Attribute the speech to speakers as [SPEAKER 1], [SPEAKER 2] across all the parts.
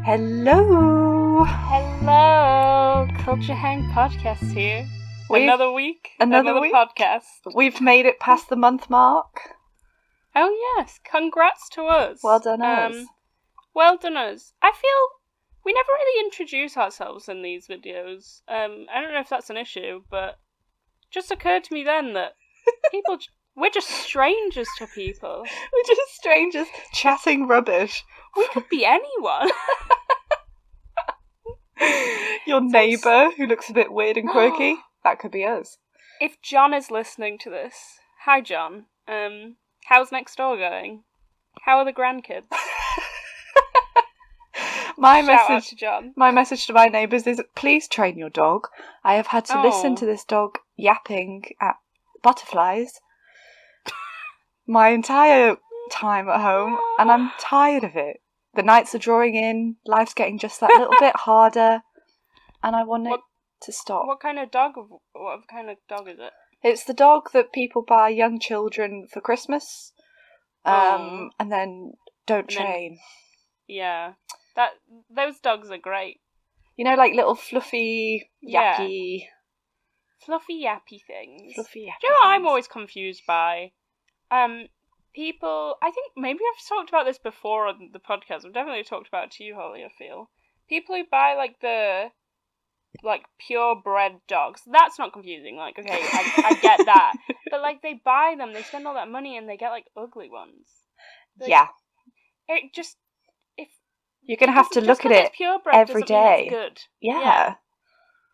[SPEAKER 1] Hello!
[SPEAKER 2] Hello! Culture Hang Podcast here. Another week, another
[SPEAKER 1] week.
[SPEAKER 2] podcast.
[SPEAKER 1] We've made it past the month mark.
[SPEAKER 2] Oh yes, congrats to us.
[SPEAKER 1] Well done us.
[SPEAKER 2] Well done us. I feel we never really introduce ourselves in these videos. I don't know if that's an issue, but it just occurred to me then that we're just strangers to people.
[SPEAKER 1] We're just strangers chatting rubbish.
[SPEAKER 2] We could be anyone.
[SPEAKER 1] Your neighbour who looks a bit weird and quirky, that could be us.
[SPEAKER 2] If John is listening to this, hi John. How's next door going? How are the grandkids?
[SPEAKER 1] My
[SPEAKER 2] Shout out to John.
[SPEAKER 1] My message to my neighbours is, please train your dog. I have had to listen to this dog yapping at butterflies my entire time at home, and I'm tired of it. The nights are drawing in, life's getting just that little bit harder, and I want it to stop.
[SPEAKER 2] What kind of dog is it?
[SPEAKER 1] It's the dog that people buy young children for Christmas, and then don't train.
[SPEAKER 2] Yeah, those dogs are great.
[SPEAKER 1] You know, like little fluffy, yappy...
[SPEAKER 2] Fluffy, yappy things.
[SPEAKER 1] Fluffy, yappy
[SPEAKER 2] Do you know what
[SPEAKER 1] things.
[SPEAKER 2] I'm always confused by? People... I think maybe I've talked about this before on the podcast. I've definitely talked about it to you, Holly, I feel. People who buy, purebred dogs. That's not confusing. Like, okay, I get that. But, they buy them, they spend all that money, and they get, ugly ones.
[SPEAKER 1] Yeah.
[SPEAKER 2] It just...
[SPEAKER 1] You're going to have to look at it every day.
[SPEAKER 2] Good.
[SPEAKER 1] Yeah.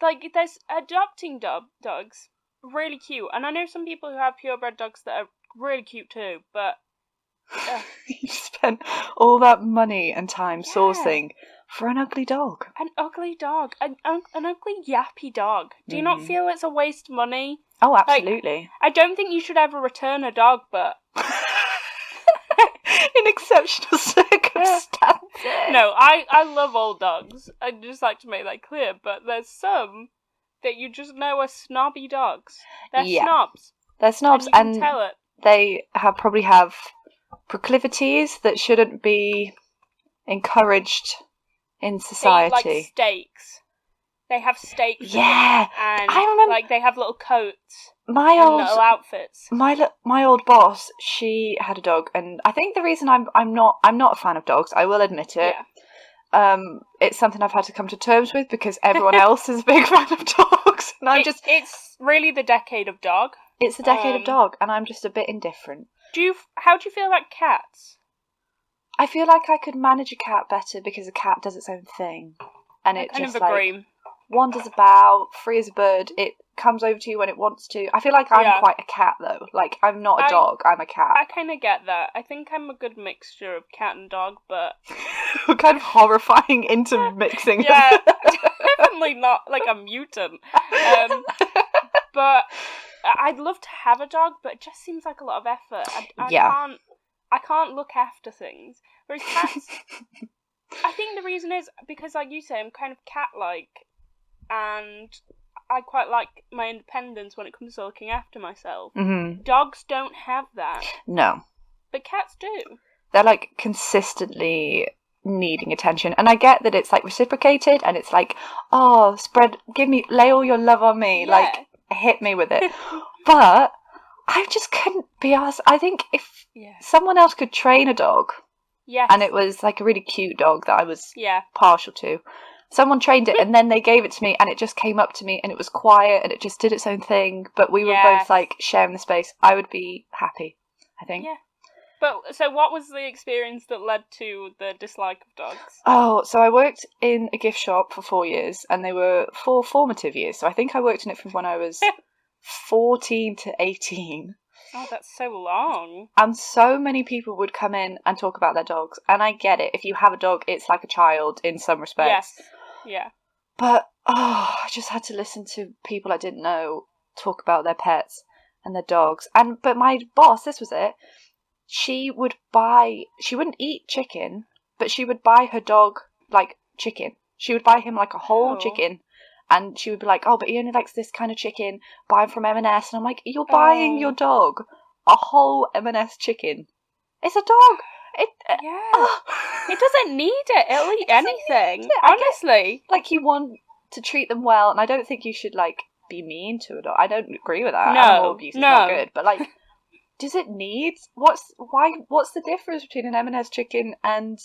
[SPEAKER 2] There's adopting dogs, really cute. And I know some people who have purebred dogs that are really cute too, but...
[SPEAKER 1] You spent all that money and time sourcing for an ugly dog.
[SPEAKER 2] An ugly dog. An ugly yappy dog. Do you not feel it's a waste of money?
[SPEAKER 1] Oh, absolutely.
[SPEAKER 2] I don't think you should ever return a dog, but...
[SPEAKER 1] In exceptional circumstances.
[SPEAKER 2] No, I love all dogs. I'd just like to make that clear, but there's some that you just know are snobby dogs. They're snobs.
[SPEAKER 1] They're snobs,
[SPEAKER 2] and you can tell it.
[SPEAKER 1] They probably have proclivities that shouldn't be encouraged in society.
[SPEAKER 2] Like steaks. They have steaks.
[SPEAKER 1] Yeah,
[SPEAKER 2] and
[SPEAKER 1] I remember.
[SPEAKER 2] They have little coats.
[SPEAKER 1] Little
[SPEAKER 2] outfits.
[SPEAKER 1] My old boss, she had a dog, and I think the reason I'm not a fan of dogs, I will admit it.
[SPEAKER 2] Yeah.
[SPEAKER 1] It's something I've had to come to terms with because everyone else is a big fan of dogs, and
[SPEAKER 2] it's really the decade of dog.
[SPEAKER 1] It's the decade of dog, and I'm just a bit indifferent.
[SPEAKER 2] How do you feel about cats?
[SPEAKER 1] I feel like I could manage a cat better because a cat does its own thing, and it
[SPEAKER 2] kind
[SPEAKER 1] just
[SPEAKER 2] of agree.
[SPEAKER 1] Wanders about, free as a bird. It comes over to you when it wants to. I feel like I'm quite a cat though. Like, I'm not a dog, I'm a cat.
[SPEAKER 2] I kind of get that. I think I'm a good mixture of cat and dog, but...
[SPEAKER 1] We're kind of horrifying intermixing.
[SPEAKER 2] Yeah, definitely not like a mutant. But I'd love to have a dog, but it just seems like a lot of effort. I can't look after things. Whereas cats... I think the reason is because, like you say, I'm kind of cat-like, and I quite like my independence when it comes to looking after myself.
[SPEAKER 1] Mm-hmm.
[SPEAKER 2] Dogs don't have that.
[SPEAKER 1] No.
[SPEAKER 2] But cats do.
[SPEAKER 1] They're, consistently needing attention. And I get that it's, reciprocated, and it's like, oh, lay all your love on me.
[SPEAKER 2] Yeah.
[SPEAKER 1] Hit me with it. But I just couldn't be asked. I think if someone else could train a dog...
[SPEAKER 2] Yes.
[SPEAKER 1] And it was, a really cute dog that I was partial to. Someone trained it, and then they gave it to me, and it just came up to me, and it was quiet, and it just did its own thing, but we were both, sharing the space. I would be happy, I think.
[SPEAKER 2] Yeah. But, so what was the experience that led to the dislike of dogs?
[SPEAKER 1] Oh, so I worked in a gift shop for 4 years, and they were 4 formative years, so I think I worked in it from when I was 14 to 18.
[SPEAKER 2] Oh, that's so long.
[SPEAKER 1] And so many people would come in and talk about their dogs. And I get it. If you have a dog, it's like a child in some respects.
[SPEAKER 2] Yes. Yeah.
[SPEAKER 1] But, I just had to listen to people I didn't know talk about their pets and their dogs. But my boss, this was it, she wouldn't eat chicken, but she would buy her dog, chicken. She would buy him, a whole chicken. And she would be like, oh, but he only likes this kind of chicken. Buy him from M&S. And I'm like, you're buying your dog a whole M&S chicken. It's a dog.
[SPEAKER 2] It doesn't need it. It'll eat anything. Honestly.
[SPEAKER 1] Like, you want to treat them well, and I don't think you should, like, be mean to a dog. I don't agree with that. Animal abuse is not good. But, like, does it need... What's the difference between an M&S chicken and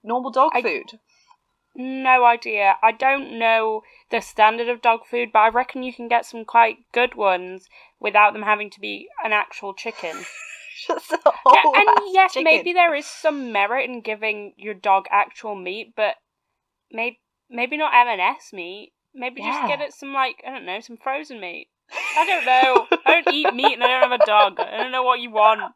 [SPEAKER 1] normal dog food?
[SPEAKER 2] No idea. I don't know the standard of dog food, but I reckon you can get some quite good ones without them having to be an actual chicken. And yes,
[SPEAKER 1] chicken.
[SPEAKER 2] Maybe there is some merit in giving your dog actual meat, but maybe not M&S meat. Maybe just get it some, like, I don't know, some frozen meat. I don't know. I don't eat meat and I don't have a dog. I don't know what you want.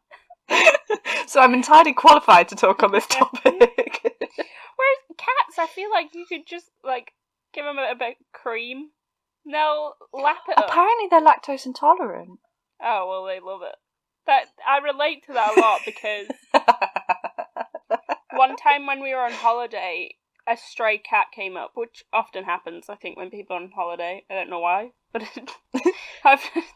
[SPEAKER 1] So I'm entirely qualified to talk on this topic.
[SPEAKER 2] Whereas cats, I feel like you could just, like, give them a bit of cream. They'll lap it up.
[SPEAKER 1] Apparently they're lactose intolerant.
[SPEAKER 2] Oh, well, they love it. I relate to that a lot because one time when we were on holiday, a stray cat came up, which often happens, I think, when people are on holiday. I don't know why, but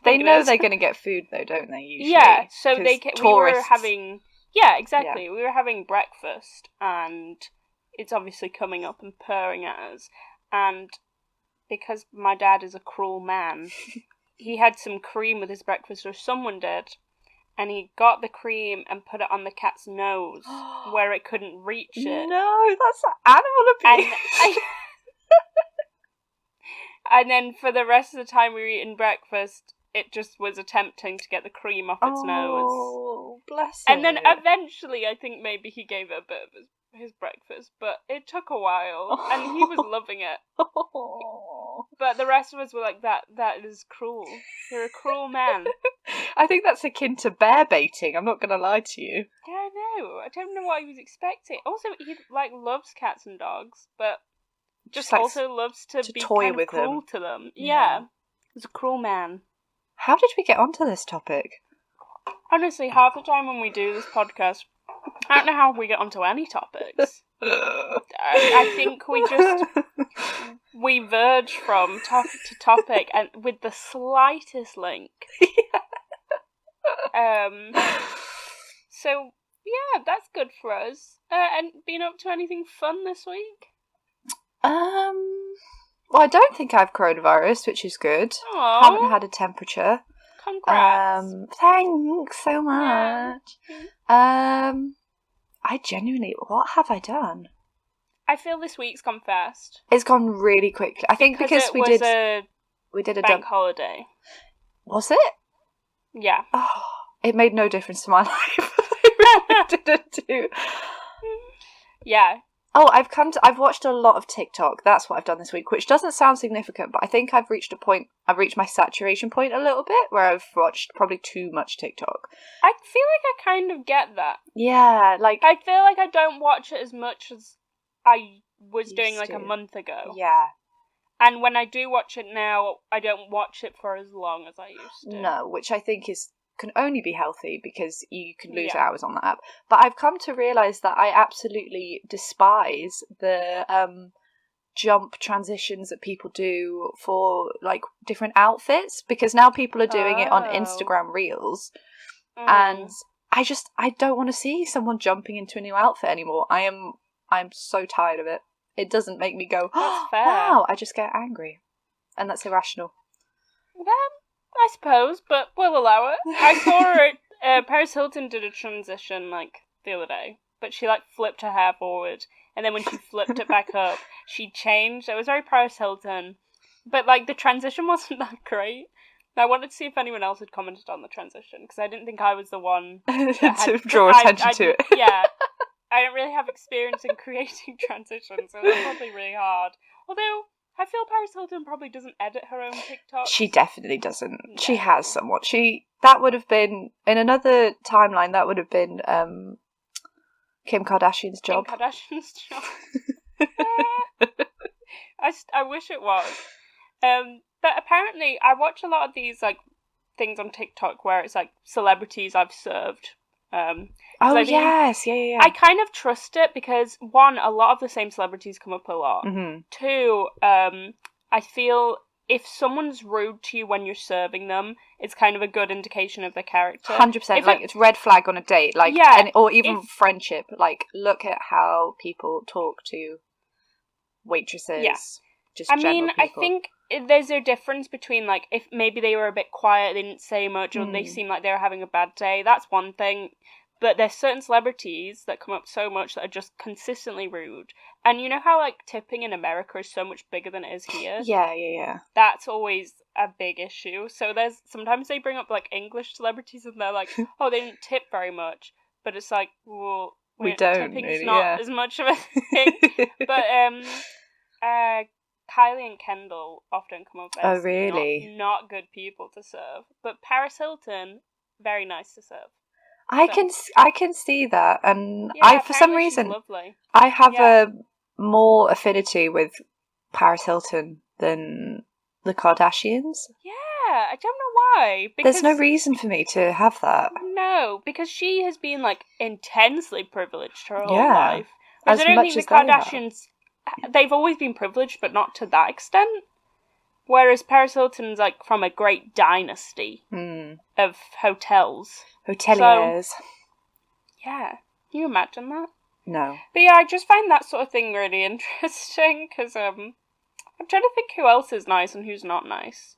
[SPEAKER 1] they know they're going to get food, though, don't they? Usually,
[SPEAKER 2] yeah. So we were having, exactly. Yeah. We were having breakfast, and it's obviously coming up and purring at us. And because my dad is a cruel man, he had some cream with his breakfast, or someone did. And he got the cream and put it on the cat's nose where it couldn't reach it.
[SPEAKER 1] No, that's animal abuse.
[SPEAKER 2] And then for the rest of the time we were eating breakfast, it just was attempting to get the cream off its nose.
[SPEAKER 1] Oh, bless it.
[SPEAKER 2] And then eventually I think maybe he gave it a bit of his breakfast, but it took a while, and he was loving it. But the rest of us were like, that is cruel. You're a cruel man.
[SPEAKER 1] I think that's akin to bear baiting, I'm not going to lie to you.
[SPEAKER 2] Yeah, I know. I don't know what he was expecting. Also, he, like, loves cats and dogs, but just also loves to be
[SPEAKER 1] toy
[SPEAKER 2] kind of
[SPEAKER 1] with
[SPEAKER 2] cruel to them. Yeah. He's a cruel man.
[SPEAKER 1] How did we get onto this topic?
[SPEAKER 2] Honestly, half the time when we do this podcast, I don't know how we get onto any topics. I think we verge from topic to topic, and with the slightest link. So yeah, that's good for us. And been up to anything fun this week?
[SPEAKER 1] Well, I don't think I have coronavirus, which is good.
[SPEAKER 2] Aww.
[SPEAKER 1] Haven't had a temperature.
[SPEAKER 2] Congrats.
[SPEAKER 1] Thanks so much. Yeah. I genuinely, what have I done?
[SPEAKER 2] I feel this week's gone fast.
[SPEAKER 1] It's gone really quickly. I think because we did a
[SPEAKER 2] bank holiday.
[SPEAKER 1] Was it?
[SPEAKER 2] Yeah.
[SPEAKER 1] Oh, it made no difference to my life. I really didn't do.
[SPEAKER 2] Yeah.
[SPEAKER 1] Oh, I've watched a lot of TikTok. That's what I've done this week, which doesn't sound significant, but I think I've reached my saturation point a little bit, where I've watched probably too much TikTok.
[SPEAKER 2] I feel like I kind of get that.
[SPEAKER 1] Yeah, like...
[SPEAKER 2] I feel like I don't watch it as much as I was doing, like, a month ago.
[SPEAKER 1] Yeah.
[SPEAKER 2] And when I do watch it now, I don't watch it for as long as I used to.
[SPEAKER 1] No, which I think can only be healthy, because you can lose hours on that app. But I've come to realise that I absolutely despise the jump transitions that people do for, like, different outfits, because now people are doing it on Instagram Reels, and I don't want to see someone jumping into a new outfit anymore. I'm so tired of it. It doesn't make me go, oh, wow, I just get angry. And that's irrational.
[SPEAKER 2] I suppose, but we'll allow it. I saw Paris Hilton did a transition, like, the other day, but she, like, flipped her hair forward, and then when she flipped it back up, she changed. It was very Paris Hilton, but, like, the transition wasn't that great. I wanted to see if anyone else had commented on the transition, because I didn't think I was the one
[SPEAKER 1] to draw attention to it.
[SPEAKER 2] Yeah. I don't really have experience in creating transitions, so it's probably really hard. Although, I feel Paris Hilton probably doesn't edit her own TikTok.
[SPEAKER 1] She definitely doesn't. No. She has somewhat. That would have been, in another timeline, that would have been Kim Kardashian's job.
[SPEAKER 2] Kim Kardashian's job. I wish it was. But apparently, I watch a lot of these, like, things on TikTok where it's, like, celebrities I've served.
[SPEAKER 1] Yes, yeah.
[SPEAKER 2] I kind of trust it because, one, a lot of the same celebrities come up a lot.
[SPEAKER 1] Mm-hmm.
[SPEAKER 2] Two, I feel if someone's rude to you when you're serving them, it's kind of a good indication of their character.
[SPEAKER 1] 100%. Like, it's red flag on a date. Like, or even friendship. Like, look at how people talk to waitresses.
[SPEAKER 2] Yeah.
[SPEAKER 1] Just
[SPEAKER 2] I
[SPEAKER 1] general
[SPEAKER 2] mean,
[SPEAKER 1] people.
[SPEAKER 2] I think there's a difference between, like, if maybe they were a bit quiet, they didn't say much, or they seemed like they were having a bad day. That's one thing. But there's certain celebrities that come up so much that are just consistently rude. And you know how, like, tipping in America is so much bigger than it is here?
[SPEAKER 1] Yeah.
[SPEAKER 2] That's always a big issue. So sometimes they bring up, like, English celebrities and they're like, oh, they didn't tip very much. But it's like, well,
[SPEAKER 1] we don't.
[SPEAKER 2] Tipping's
[SPEAKER 1] really,
[SPEAKER 2] not as much of a thing. But Kylie and Kendall often come up as not good people to serve. But Paris Hilton, very nice to serve.
[SPEAKER 1] I can see that, and for some reason
[SPEAKER 2] lovely.
[SPEAKER 1] I have a more affinity with Paris Hilton than the Kardashians.
[SPEAKER 2] Yeah, I don't know why.
[SPEAKER 1] There's no reason for me to have that.
[SPEAKER 2] No, because she has been, like, intensely privileged her whole life. Whereas I don't think the Kardashians, they've always been privileged, but not to that extent. Whereas Paris Hilton's, like, from a great dynasty of hotels.
[SPEAKER 1] Hoteliers.
[SPEAKER 2] So, yeah. Can you imagine that?
[SPEAKER 1] No.
[SPEAKER 2] But yeah, I just find that sort of thing really interesting, because I'm trying to think who else is nice and who's not nice.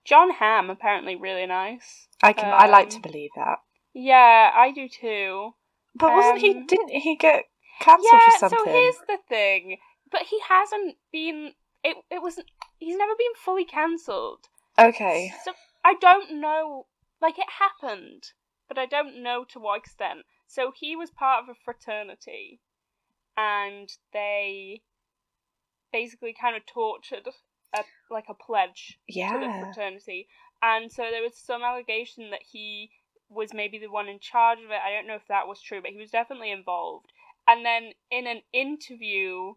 [SPEAKER 2] John Hamm, apparently really nice.
[SPEAKER 1] I like to believe that.
[SPEAKER 2] Yeah, I do too.
[SPEAKER 1] But didn't he get cancelled for something?
[SPEAKER 2] So here's the thing. But he hasn't been, he's never been fully cancelled.
[SPEAKER 1] Okay.
[SPEAKER 2] So I don't know, like, it happened, but I don't know to what extent. So he was part of a fraternity, and they basically kind of tortured a pledge to the fraternity. And so there was some allegation that he was maybe the one in charge of it. I don't know if that was true, but he was definitely involved. And then in an interview,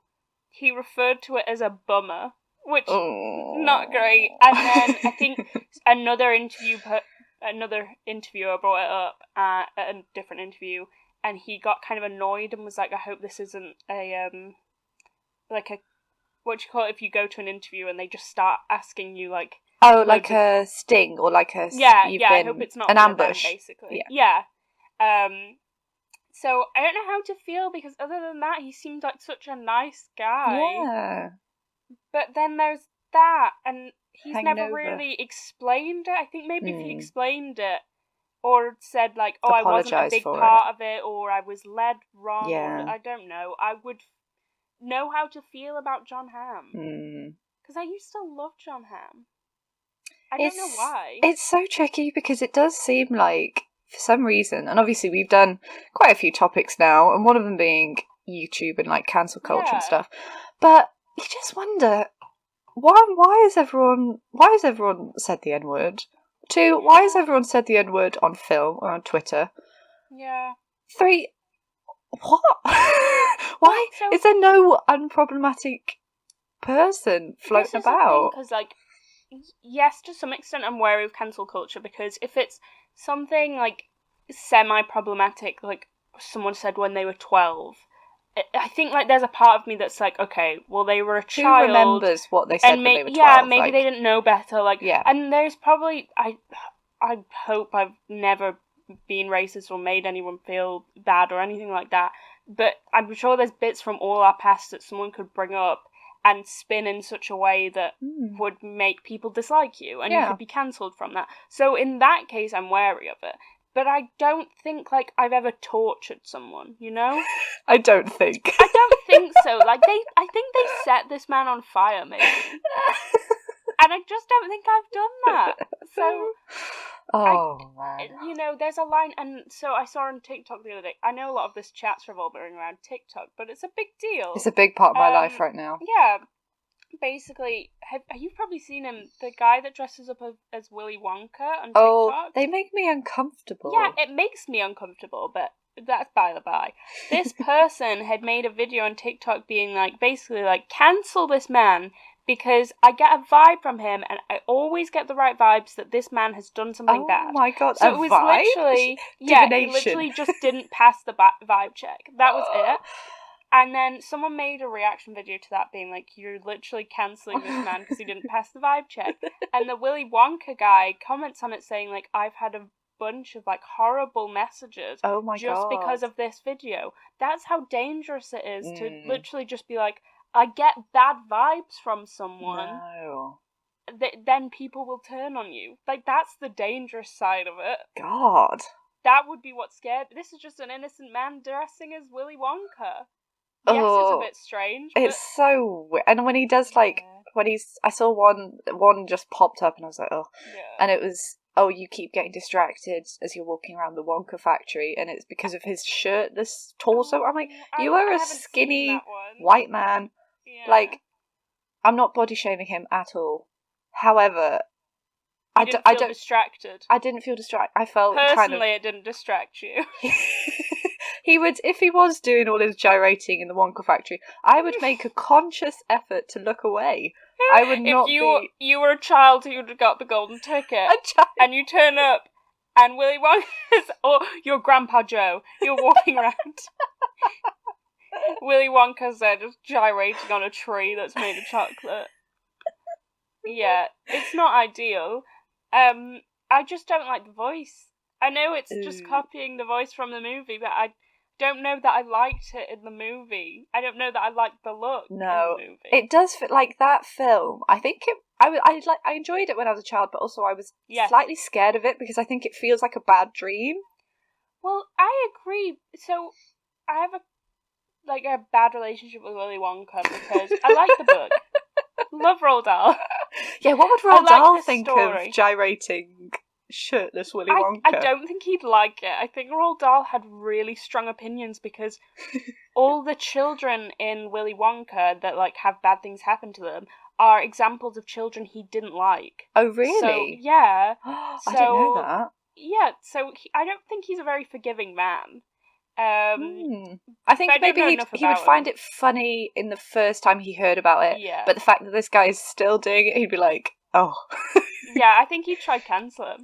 [SPEAKER 2] he referred to it as a bummer, which not great. And then I think another interviewer brought it up at a different interview, and he got kind of annoyed and was like, I hope this isn't what do you call it if you go to an interview and they just start asking you, like,
[SPEAKER 1] a sting, or like a
[SPEAKER 2] I hope it's not
[SPEAKER 1] an ambush,
[SPEAKER 2] basically. So I don't know how to feel, because other than that, he seemed like such a nice guy.
[SPEAKER 1] Yeah.
[SPEAKER 2] But then there's that, and he's
[SPEAKER 1] Hanging
[SPEAKER 2] never
[SPEAKER 1] over.
[SPEAKER 2] really explained it. I think maybe if he explained it, or said, like, oh, I wasn't a big part of it, or I was led wrong, or I don't know, I would know how to feel about John Hamm. Because I used to love John Hamm. I don't know why.
[SPEAKER 1] It's so tricky, because it does seem like, for some reason, and obviously we've done quite a few topics now, and one of them being YouTube and, like, cancel culture and stuff, but you just wonder, why has everyone said the N-word? 2, why has everyone said the N-word on film or on Twitter?
[SPEAKER 2] Yeah.
[SPEAKER 1] 3, what? Why is there no unproblematic person floating about?
[SPEAKER 2] Because, like, yes, to some extent I'm wary of cancel culture, because if it's something, like, semi-problematic, like someone said when they were 12, I think, like, there's a part of me that's like, okay, well, they were a child.
[SPEAKER 1] Who remembers what they said when they were 12? Yeah,
[SPEAKER 2] maybe they didn't know better. Like, and there's probably, I hope I've never been racist or made anyone feel bad or anything like that, but I'm sure there's bits from all our past that someone could bring up and spin in such a way that would make people dislike you, and you could be cancelled from that. So in that case, I'm wary of it. But I don't think, like, I've ever tortured someone, you know?
[SPEAKER 1] I don't think
[SPEAKER 2] so. Like, I think they set this man on fire, maybe. And I just don't think I've done that. So,
[SPEAKER 1] man.
[SPEAKER 2] You know, there's a line, and so I saw on TikTok the other day, I know a lot of this chat's revolving around TikTok, but it's a big deal.
[SPEAKER 1] It's a big part of my life right now.
[SPEAKER 2] Yeah. Basically, you've probably seen him, the guy that dresses up as Willy Wonka on TikTok.
[SPEAKER 1] Oh, they make me uncomfortable.
[SPEAKER 2] Yeah, it makes me uncomfortable, but that's by the by. This person had made a video on TikTok being like, basically like, cancel this man, because I get a vibe from him, and I always get the right vibes that this man has done something bad.
[SPEAKER 1] Oh my god,
[SPEAKER 2] so
[SPEAKER 1] a
[SPEAKER 2] it was
[SPEAKER 1] vibe?
[SPEAKER 2] literally, he literally just didn't pass the vibe check. That was it. And then someone made a reaction video to that being like, you're literally cancelling this man because he didn't pass the vibe check. And the Willy Wonka guy comments on it saying, like, I've had a bunch of, like, horrible messages just because of this video. That's how dangerous it is to literally just be like, I get bad vibes from someone.
[SPEAKER 1] No.
[SPEAKER 2] Then people will turn on you. Like, that's the dangerous side of it.
[SPEAKER 1] God.
[SPEAKER 2] That would be what scared... This is just an innocent man dressing as Willy Wonka. Yes, it's a bit strange. But...
[SPEAKER 1] It's so weird. And when he does, like, I saw one just popped up and I was like, oh. Yeah. And it was, you keep getting distracted as you're walking around the Wonka factory, and it's because of his shirtless torso. I'm like, you are a skinny white man. Yeah. Like, I'm not body shaming him at all. However, I don't feel
[SPEAKER 2] distracted.
[SPEAKER 1] I didn't feel distracted. I felt
[SPEAKER 2] personally, it didn't distract you.
[SPEAKER 1] He would, if he was doing all his gyrating in the Wonka factory, I would make a conscious effort to look away. I would not
[SPEAKER 2] if you were a child who'd got the golden ticket, and you turn up, and Willy Wonka's, or your Grandpa Joe, you're walking around. Willy Wonka's there just gyrating on a tree that's made of chocolate. Yeah, it's not ideal. I just don't like the voice. I know it's just copying the voice from the movie, but I don't know that I liked it in the movie. I don't know that I liked the look in the movie.
[SPEAKER 1] It does fit like that film. I think I enjoyed it when I was a child, but also I was slightly scared of it because I think it feels like a bad dream.
[SPEAKER 2] Well, I agree. So I have a bad relationship with Willy Wonka because I like the book. Love Roald Dahl.
[SPEAKER 1] Yeah, what would Roald Dahl think of gyrating shirtless Willy Wonka?
[SPEAKER 2] I don't think he'd like it. I think Roald Dahl had really strong opinions because all the children in Willy Wonka that like have bad things happen to them are examples of children he didn't like.
[SPEAKER 1] Oh, really?
[SPEAKER 2] So, yeah.
[SPEAKER 1] I didn't know that.
[SPEAKER 2] Yeah, so I don't think he's a very forgiving man.
[SPEAKER 1] I think maybe he would find it funny in the first time he heard about it. Yeah. But the fact that this guy is still doing it, he'd be like, oh.
[SPEAKER 2] Yeah, I think he'd try cancel him.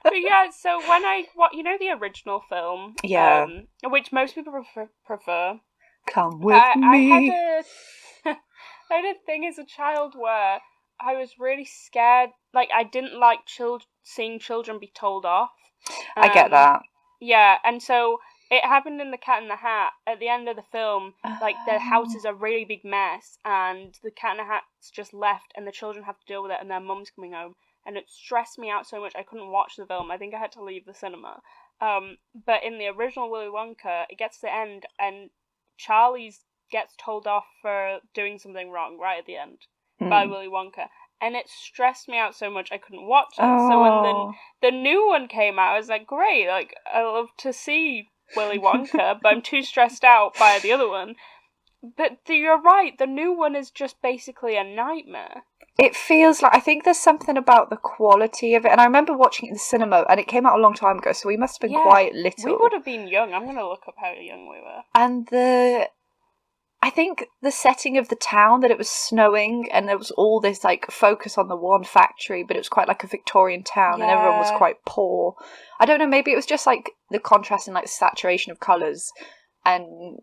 [SPEAKER 2] But yeah, so when the original film, which most people prefer.
[SPEAKER 1] Come with me.
[SPEAKER 2] I had a thing as a child where I was really scared. Like, I didn't like seeing children be told off.
[SPEAKER 1] I get that.
[SPEAKER 2] Yeah, and so it happened in The Cat in the Hat. At the end of the film, like, the house is a really big mess, and the Cat in the Hat's just left, and the children have to deal with it, and their mum's coming home. And it stressed me out so much I couldn't watch the film. I think I had to leave the cinema. But in the original Willy Wonka, it gets to the end, and Charlie gets told off for doing something wrong right at the end by Willy Wonka. And it stressed me out so much I couldn't watch it. Oh. So when the new one came out, I was like, great, like, I love to see Willy Wonka, but I'm too stressed out by the other one. But you're right, the new one is just basically a nightmare.
[SPEAKER 1] It feels like, I think there's something about the quality of it, and I remember watching it in the cinema, and it came out a long time ago, so we must have been quite little.
[SPEAKER 2] We would have been young. I'm going to look up how young we were.
[SPEAKER 1] And I think the setting of the town, that it was snowing and there was all this like focus on the one factory, but it was quite like a Victorian town and everyone was quite poor. I don't know, maybe it was just like the contrast and like saturation of colours, and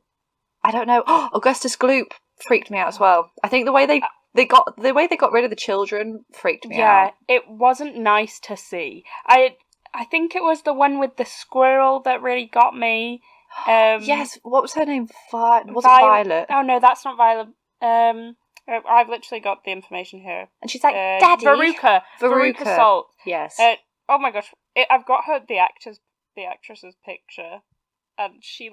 [SPEAKER 1] I don't know. Augustus Gloop freaked me out as well. I think the way they got rid of the children freaked me out.
[SPEAKER 2] Yeah, it wasn't nice to see. I think it was the one with the squirrel that really got me.
[SPEAKER 1] Yes, what was her name? Was it Violet?
[SPEAKER 2] Oh no, that's not Violet. I've literally got the information here.
[SPEAKER 1] And she's like, Daddy.
[SPEAKER 2] Veruca Salt.
[SPEAKER 1] Yes.
[SPEAKER 2] Oh my gosh, I've got the actress's picture, and she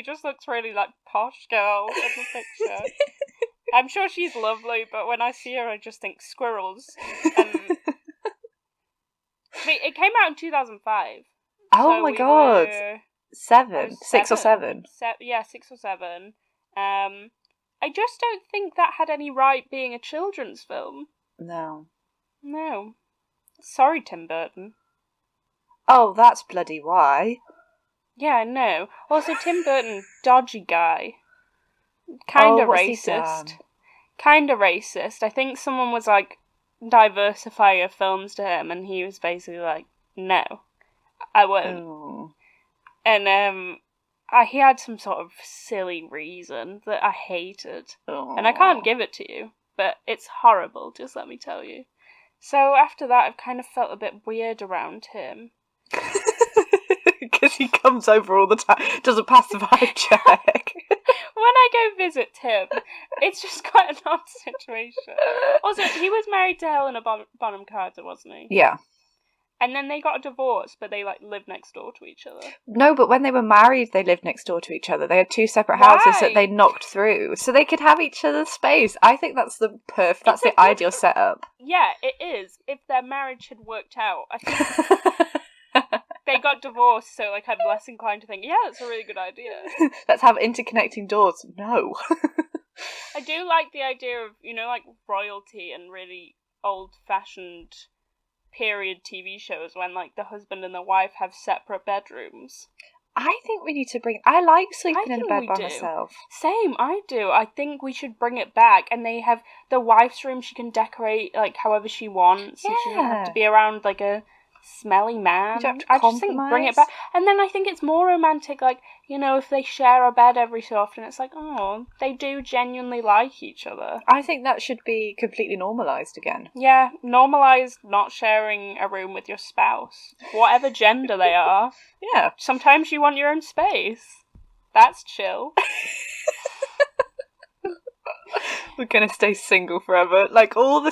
[SPEAKER 2] just looks really like posh girl in the picture. I'm sure she's lovely, but when I see her, I just think squirrels. It came out in 2005.
[SPEAKER 1] Oh my god. 6 or 7.
[SPEAKER 2] 6 or 7. I just don't think that had any right being a children's film.
[SPEAKER 1] No.
[SPEAKER 2] Sorry, Tim Burton.
[SPEAKER 1] Oh, that's bloody why.
[SPEAKER 2] Yeah, I know. Also, Tim Burton, dodgy guy. Kind of racist. Kind of racist. I think someone was like, diversify your films to him, and he was basically like, no, I won't.
[SPEAKER 1] Oh.
[SPEAKER 2] And he had some sort of silly reason that I hated.
[SPEAKER 1] Aww.
[SPEAKER 2] And I can't give it to you, but it's horrible, just let me tell you. So after that, I've kind of felt a bit weird around him.
[SPEAKER 1] Because he comes over all the time, does a pass the vibe check.
[SPEAKER 2] When I go visit Tim, it's just quite an odd situation. Also, he was married to Helena Bonham Carter, wasn't he?
[SPEAKER 1] Yeah.
[SPEAKER 2] And then they got a divorce, but they lived next door to each other.
[SPEAKER 1] No, but when they were married, they lived next door to each other. They had 2 separate houses that they knocked through, so they could have each other's space. I think that's the ideal setup.
[SPEAKER 2] Yeah, it is. If their marriage had worked out, I think they got divorced, so I'm less inclined to think, yeah, that's a really good idea.
[SPEAKER 1] Let's have interconnecting doors. No.
[SPEAKER 2] I do like the idea of, royalty and really old-fashioned period TV shows when the husband and the wife have separate bedrooms.
[SPEAKER 1] I think we need to I like sleeping in a bed by myself.
[SPEAKER 2] Same, I do. I think we should bring it back, and they have the wife's room. She can decorate however she wants, and she doesn't have to be around a smelly man.
[SPEAKER 1] I
[SPEAKER 2] just think bring it back, and then I think it's more romantic. If they share a bed every so often, it's they do genuinely like each other.
[SPEAKER 1] I think that should be completely normalised again.
[SPEAKER 2] Yeah, normalise not sharing a room with your spouse, whatever gender they are.
[SPEAKER 1] Yeah. Sometimes
[SPEAKER 2] you want your own space. That's chill.
[SPEAKER 1] We're gonna stay single forever. All the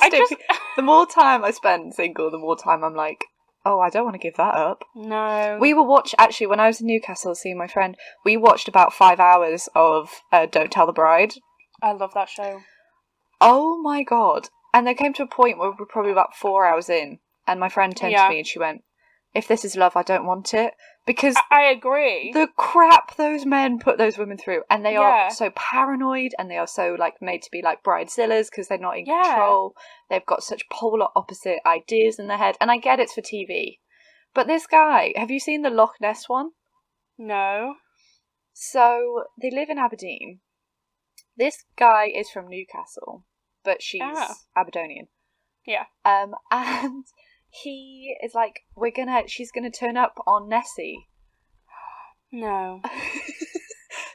[SPEAKER 1] the more time I spend single, the more time I'm like, oh, I don't want to give that up.
[SPEAKER 2] No.
[SPEAKER 1] We were actually, when I was in Newcastle seeing my friend, we watched about 5 hours of Don't Tell the Bride.
[SPEAKER 2] I love that show.
[SPEAKER 1] Oh my god. And there came to a point where we were probably about 4 hours in, and my friend turned to me and she went, if this is love, I don't want it. Because
[SPEAKER 2] I agree.
[SPEAKER 1] The crap those men put those women through, and they are so paranoid, and they are so made to be bridezillas because they're not in control. They've got such polar opposite ideas in their head, and I get it's for TV. But this guy, have you seen the Loch Ness one?
[SPEAKER 2] No.
[SPEAKER 1] So they live in Aberdeen. This guy is from Newcastle, but she's Aberdonian.
[SPEAKER 2] Yeah.
[SPEAKER 1] And he is she's gonna turn up on Nessie.
[SPEAKER 2] No.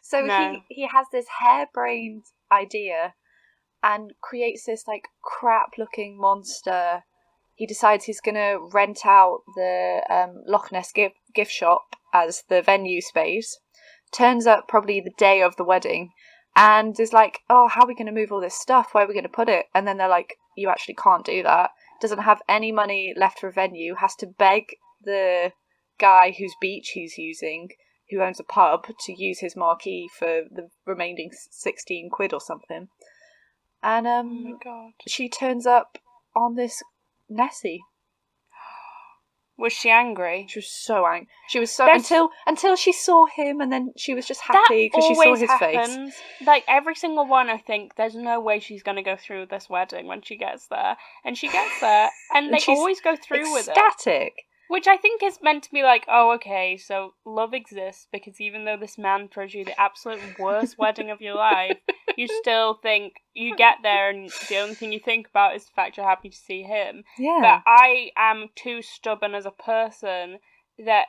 [SPEAKER 1] So he has this harebrained idea and creates this crap looking monster. He decides he's gonna rent out the Loch Ness gift shop as the venue space. Turns up probably the day of the wedding and is oh, how are we gonna move all this stuff? Where are we gonna put it? And then they're like, you actually can't do that. Doesn't have any money left for a venue, has to beg the guy whose beach he's using, who owns a pub, to use his marquee for the remaining 16 quid or something. And
[SPEAKER 2] oh my God.
[SPEAKER 1] She turns up on this Nessie.
[SPEAKER 2] Was she angry?
[SPEAKER 1] She was so angry. She was so until she saw him, and then she was just happy because she saw his face.
[SPEAKER 2] Every single one, I think there's no way she's going to go through this wedding when she gets there, and she gets there, and they always go through with it.
[SPEAKER 1] Ecstatic.
[SPEAKER 2] Which I think is meant to be oh, okay, so love exists, because even though this man throws you the absolute worst wedding of your life, you still think, you get there and the only thing you think about is the fact you're happy to see him.
[SPEAKER 1] Yeah.
[SPEAKER 2] But I am too stubborn as a person that,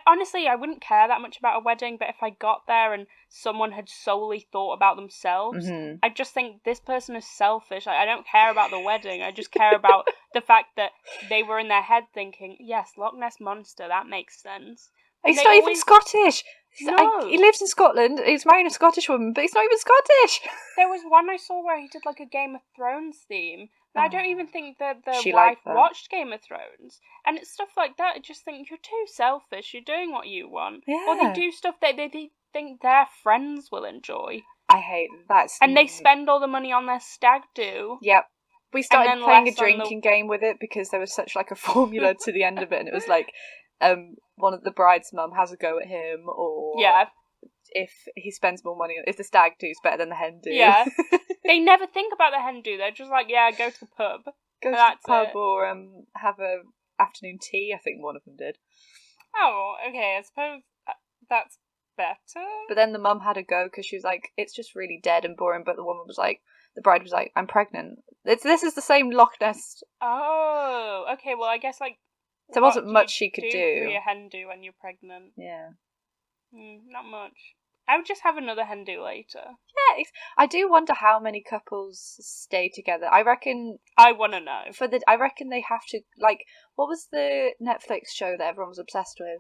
[SPEAKER 2] honestly, I wouldn't care that much about a wedding, but if I got there and someone had solely thought about themselves, I just think this person is selfish. I don't care about the wedding. I just care about the fact that they were in their head thinking, yes, Loch Ness Monster, that makes sense.
[SPEAKER 1] He's not even Scottish.
[SPEAKER 2] No.
[SPEAKER 1] He lives in Scotland. He's marrying a Scottish woman, but he's not even Scottish.
[SPEAKER 2] There was one I saw where he did a Game of Thrones theme. And I don't even think that the wife watched Game of Thrones. And it's stuff like that. I just think you're too selfish. You're doing what you want.
[SPEAKER 1] Yeah.
[SPEAKER 2] Or they do stuff that they think their friends will enjoy.
[SPEAKER 1] I hate that.
[SPEAKER 2] And they spend all the money on their stag do.
[SPEAKER 1] Yep. We started playing a drinking game with it because there was such a formula to the end of it, and it was one of the bride's mum has a go at him, or if he spends more money, if the stag do's better than the hen do.
[SPEAKER 2] Yeah. They never think about the hen do. They're just go to the pub.
[SPEAKER 1] Go to the pub or have a afternoon tea. I think one of them did.
[SPEAKER 2] Oh, okay. I suppose that's better.
[SPEAKER 1] But then the mum had a go because she was like, it's just really dead and boring. But the woman was like, the bride was like, I'm pregnant. This is the same Loch Ness.
[SPEAKER 2] Oh, okay. Well, I guess
[SPEAKER 1] there wasn't much she could
[SPEAKER 2] do. For your hen do when you're pregnant.
[SPEAKER 1] Yeah.
[SPEAKER 2] Not much. I would just have another hen do later.
[SPEAKER 1] Yeah, I do wonder how many couples stay together. I reckon...
[SPEAKER 2] I want to know.
[SPEAKER 1] I reckon they have to, like... What was the Netflix show that everyone was obsessed with?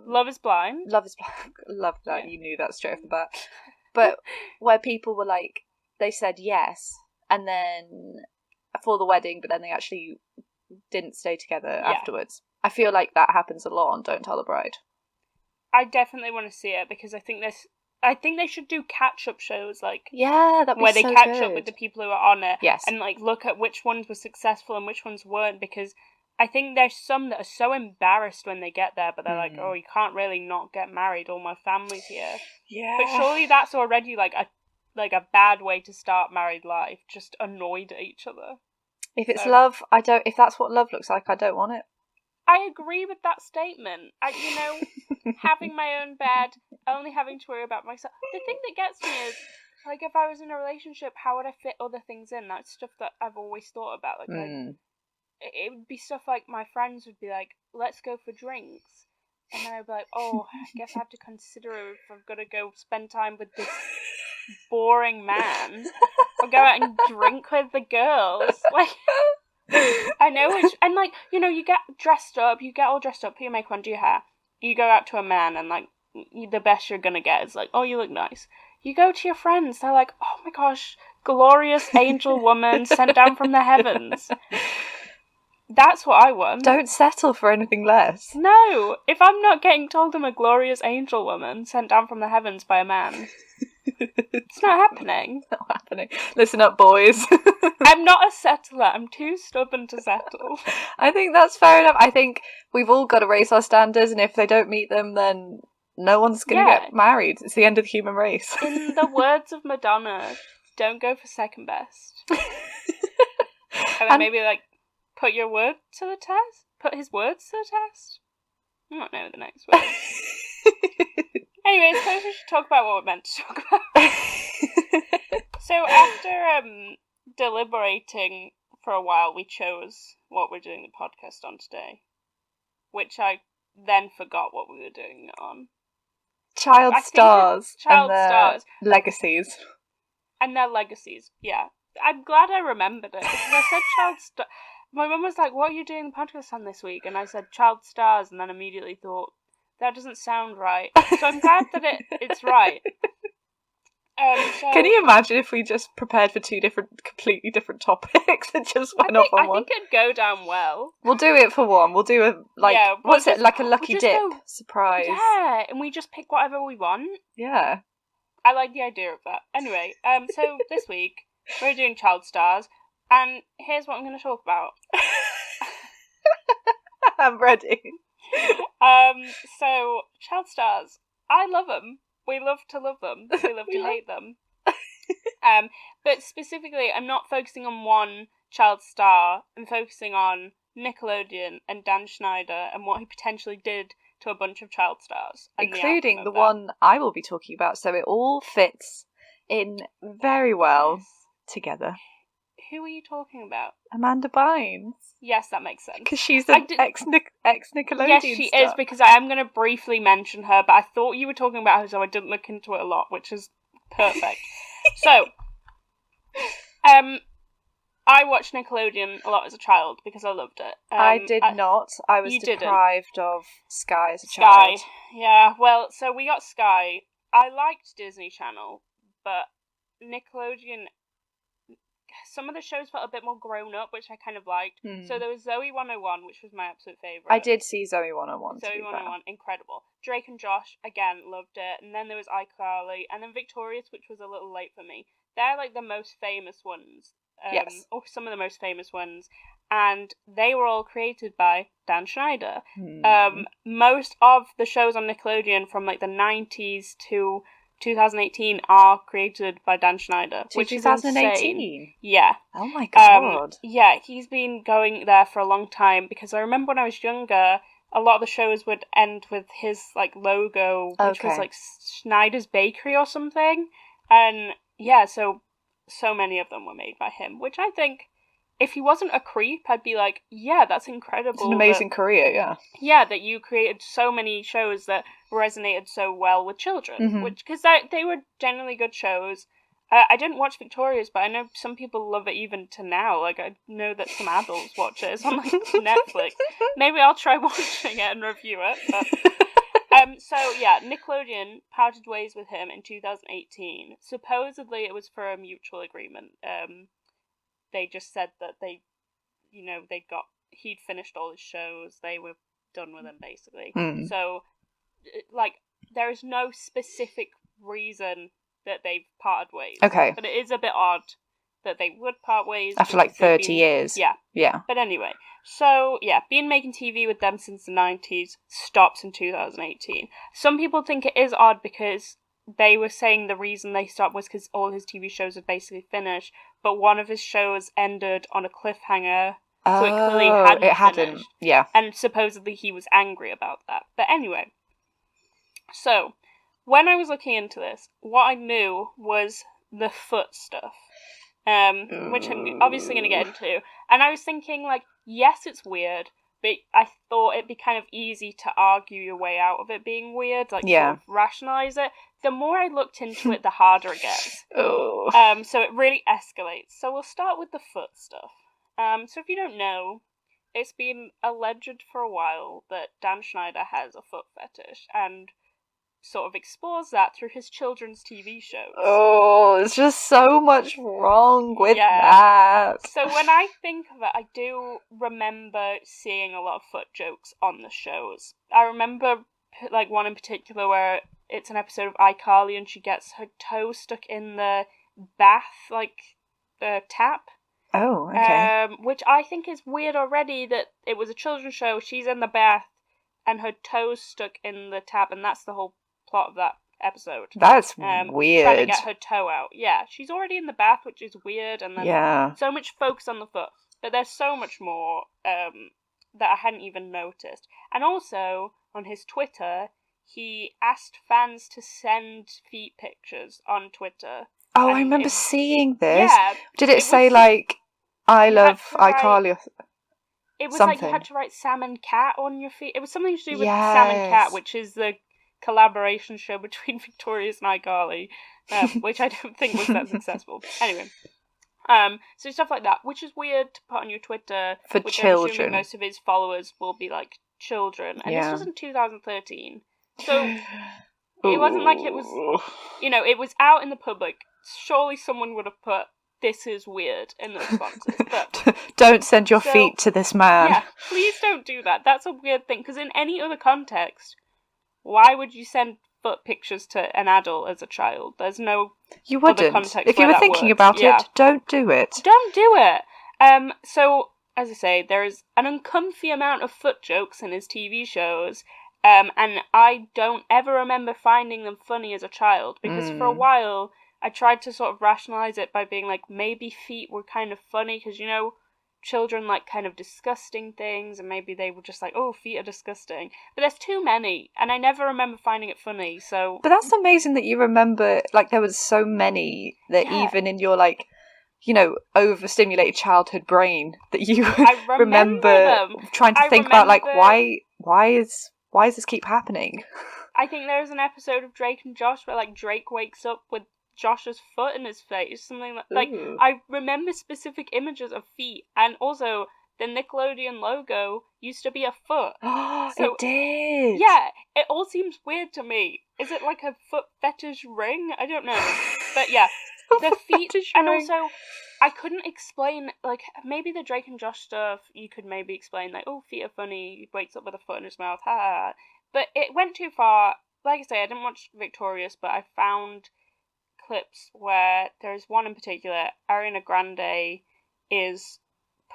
[SPEAKER 2] Love is Blind.
[SPEAKER 1] Love is Blind. Love that. Yeah. You knew that straight off the bat. But where people were like, they said yes, and then for the wedding, but then they actually didn't stay together afterwards. I feel like that happens a lot on Don't Tell the Bride.
[SPEAKER 2] I definitely want to see it because I think they should do catch-up shows, like
[SPEAKER 1] that'd be
[SPEAKER 2] where they
[SPEAKER 1] so
[SPEAKER 2] catch
[SPEAKER 1] good.
[SPEAKER 2] up with the people who are on it,
[SPEAKER 1] yes,
[SPEAKER 2] and like look at which ones were successful and which ones weren't. Because I think there's some that are so embarrassed when they get there, but they're like, oh, you can't really not get married. All my family's here.
[SPEAKER 1] Yeah.
[SPEAKER 2] But surely that's already like a bad way to start married life. Just annoyed at each other.
[SPEAKER 1] If it's love, I don't. If that's what love looks like, I don't want it.
[SPEAKER 2] I agree with that statement. Having my own bed, only having to worry about myself. The thing that gets me is, like, if I was in a relationship, how would I fit other things in? That's stuff that I've always thought about. Like, it would be stuff like my friends would be like, let's go for drinks. And then I'd be like, oh, I guess I have to consider if I've got to go spend time with this boring man or go out and drink with the girls. Like, I know, and like, you get dressed up, you get all dressed up, put your makeup on, do your hair. You go out to a man and like, the best you're gonna get is like, oh, you look nice. You go to your friends, they're like, oh my gosh, glorious angel woman sent down from the heavens. That's what I want. Don't
[SPEAKER 1] settle for anything less.
[SPEAKER 2] No, if I'm not getting told I'm a glorious angel woman sent down from the heavens by a man, it's not happening.
[SPEAKER 1] Not happening. Listen up, boys.
[SPEAKER 2] I'm not a settler. I'm too stubborn to settle.
[SPEAKER 1] I think that's fair enough. I think we've all got to raise our standards, and if they don't meet them, then no one's going to get married. It's the end of the human race.
[SPEAKER 2] In the words of Madonna, don't go for second best. And then maybe like, put your word to the test? Put his words to the test? I don't know the next word. Anyway, I suppose we should talk about what we're meant to talk about. So after deliberating for a while, we chose what we're doing the podcast on today. Which I then forgot what we were doing it on.
[SPEAKER 1] Child stars.
[SPEAKER 2] Child stars.
[SPEAKER 1] Legacies.
[SPEAKER 2] And their legacies, yeah. I'm glad I remembered it, because I said child stars. My mum was like, what are you doing the podcast on this week? And I said, child stars, and then immediately thought, that doesn't sound right. So I'm glad that it's right.
[SPEAKER 1] Can you imagine if we just prepared for two completely different topics and just went off on one?
[SPEAKER 2] I think it'd go down well.
[SPEAKER 1] We'll do it for one. We'll do what's it, like a lucky dip surprise?
[SPEAKER 2] Yeah, and we just pick whatever we want.
[SPEAKER 1] Yeah.
[SPEAKER 2] I like the idea of that. Anyway, so this week, we're doing child stars. And here's what I'm going to talk about.
[SPEAKER 1] I'm ready.
[SPEAKER 2] So, child stars. I love them. We love to love them. We love to hate them. But specifically, I'm not focusing on one child star. I'm focusing on Nickelodeon and Dan Schnieder and what he potentially did to a bunch of child stars.
[SPEAKER 1] Including the one I will be talking about. So it all fits in very well together.
[SPEAKER 2] Who are you talking about?
[SPEAKER 1] Amanda Bynes.
[SPEAKER 2] Yes, that makes sense.
[SPEAKER 1] Because she's an ex-Nickelodeon
[SPEAKER 2] Yes, she is, because I am going to briefly mention her, but I thought you were talking about her, so I didn't look into it a lot, which is perfect. So, I watched Nickelodeon a lot as a child, because I loved it.
[SPEAKER 1] I did not. I was deprived of Sky as a child.
[SPEAKER 2] Sky, yeah. Well, so we got Sky. I liked Disney Channel, but Nickelodeon... Some of the shows felt a bit more grown up, which I kind of liked. So there was Zoe 101, which was my absolute favourite.
[SPEAKER 1] I did see Zoe 101.
[SPEAKER 2] Zoe 101, incredible. Drake and Josh, again, loved it. And then there was iCarly. And then Victorious, which was a little late for me. They're like the most famous ones.
[SPEAKER 1] Yes.
[SPEAKER 2] Or some of the most famous ones. And they were all created by Dan Schnieder. Most of the shows on Nickelodeon from like the 90s to 2018 are created by Dan Schneider, which is 2018. Yeah.
[SPEAKER 1] Oh my god.
[SPEAKER 2] Yeah, he's been going there for a long time, because I remember when I was younger, a lot of the shows would end with his like logo, which was like Schneider's Bakery or something. And yeah, so many of them were made by him, which I think, if he wasn't a creep, I'd be like, yeah, that's incredible.
[SPEAKER 1] It's an amazing career, yeah.
[SPEAKER 2] Yeah, that you created so many shows that resonated so well with children, which because they were generally good shows. I didn't watch Victoria's, but I know some people love it even to now. Like, I know that some adults watch it. It's on, like, Netflix. Maybe I'll try watching it and review it. But, so, yeah, Nickelodeon parted ways with him in 2018. Supposedly, it was for a mutual agreement. They just said that he'd finished all his shows. They were done with him, basically. So, like, there is no specific reason that they've parted ways.
[SPEAKER 1] Okay.
[SPEAKER 2] But it is a bit odd that they would part ways.
[SPEAKER 1] After like 30 years.
[SPEAKER 2] Yeah.
[SPEAKER 1] Yeah.
[SPEAKER 2] But anyway, so yeah, been making TV with them since the 90s, stops in 2018. Some people think it is odd because they were saying the reason they stopped was because all his TV shows had basically finished, but one of his shows ended on a cliffhanger, so it clearly hadn't finished.
[SPEAKER 1] Yeah.
[SPEAKER 2] And supposedly he was angry about that. But anyway, so when I was looking into this, what I knew was the foot stuff, which I'm obviously going to get into. And I was thinking, like, yes, it's weird, but I thought it'd be kind of easy to argue your way out of it being weird, like, sort of rationalise it. The more I looked into it, the harder it gets. So it really escalates. So we'll start with the foot stuff. So if you don't know, it's been alleged for a while that Dan Schneider has a foot fetish, and sort of explores that through his children's TV shows.
[SPEAKER 1] Oh, there's just so much wrong with that.
[SPEAKER 2] So when I think of it, I do remember seeing a lot of foot jokes on the shows. I remember, like, one in particular where it's an episode of iCarly and she gets her toe stuck in the bath, like, the tap.
[SPEAKER 1] Oh, okay.
[SPEAKER 2] Which I think is weird already that it was a children's show, she's in the bath, and her toe's stuck in the tap, and that's the whole plot of that epised.
[SPEAKER 1] That's weird.
[SPEAKER 2] Trying to get her toe out. Yeah, she's already in the bath, which is weird, and then so much focus on the foot. But there's so much more that I hadn't even noticed. And also, on his Twitter, he asked fans to send feet pictures on Twitter.
[SPEAKER 1] Oh, I remember seeing this.
[SPEAKER 2] Yeah.
[SPEAKER 1] Did it say, like, I love iCarly?
[SPEAKER 2] It was
[SPEAKER 1] something.
[SPEAKER 2] Like you had to write Sam and Cat on your feet. It was something to do with Sam and Cat, which is the collaboration show between Victoria's and iCarly, which I don't think was that successful. Anyway, so stuff like that, which is weird to put on your Twitter
[SPEAKER 1] for
[SPEAKER 2] which
[SPEAKER 1] children.
[SPEAKER 2] I'm assuming most of his followers will be like children, and this was in 2013, so it wasn't like it was, it was out in the public. Surely someone would have put "this is weird" in the responses, but
[SPEAKER 1] don't send your feet to this man.
[SPEAKER 2] Yeah, please don't do that. That's a weird thing, because in any other context, why would you send foot pictures to an adult as a child? There's no
[SPEAKER 1] you wouldn't.
[SPEAKER 2] Other context
[SPEAKER 1] if you were thinking about it, don't do it.
[SPEAKER 2] Don't do it. So, as I say, there is an uncomfy amount of foot jokes in his TV shows, and I don't ever remember finding them funny as a child, because for a while I tried to sort of rationalise it by being like, maybe feet were kind of funny, because, children like kind of disgusting things, and maybe they were just like, oh, feet are disgusting. But there's too many, and I never remember finding it funny, so...
[SPEAKER 1] But that's amazing that you remember, like, there was so many that even in your, like, overstimulated childhood brain that you remember trying to think about, like, why is this keep happening?
[SPEAKER 2] I think there's an episode of Drake and Josh where, like, Drake wakes up with Josh's foot in his face, something like I remember specific images of feet, and also the Nickelodeon logo used to be a foot.
[SPEAKER 1] So, it did.
[SPEAKER 2] Yeah, it all seems weird to me. Is it like a foot fetish ring? I don't know, but yeah, the feet, and also I couldn't explain, like, maybe the Drake and Josh stuff you could maybe explain, like, oh, feet are funny, he wakes up with a foot in his mouth, ha. But it went too far. Like I say, I didn't watch Victorious, but I found clips where there's one in particular, Ariana Grande is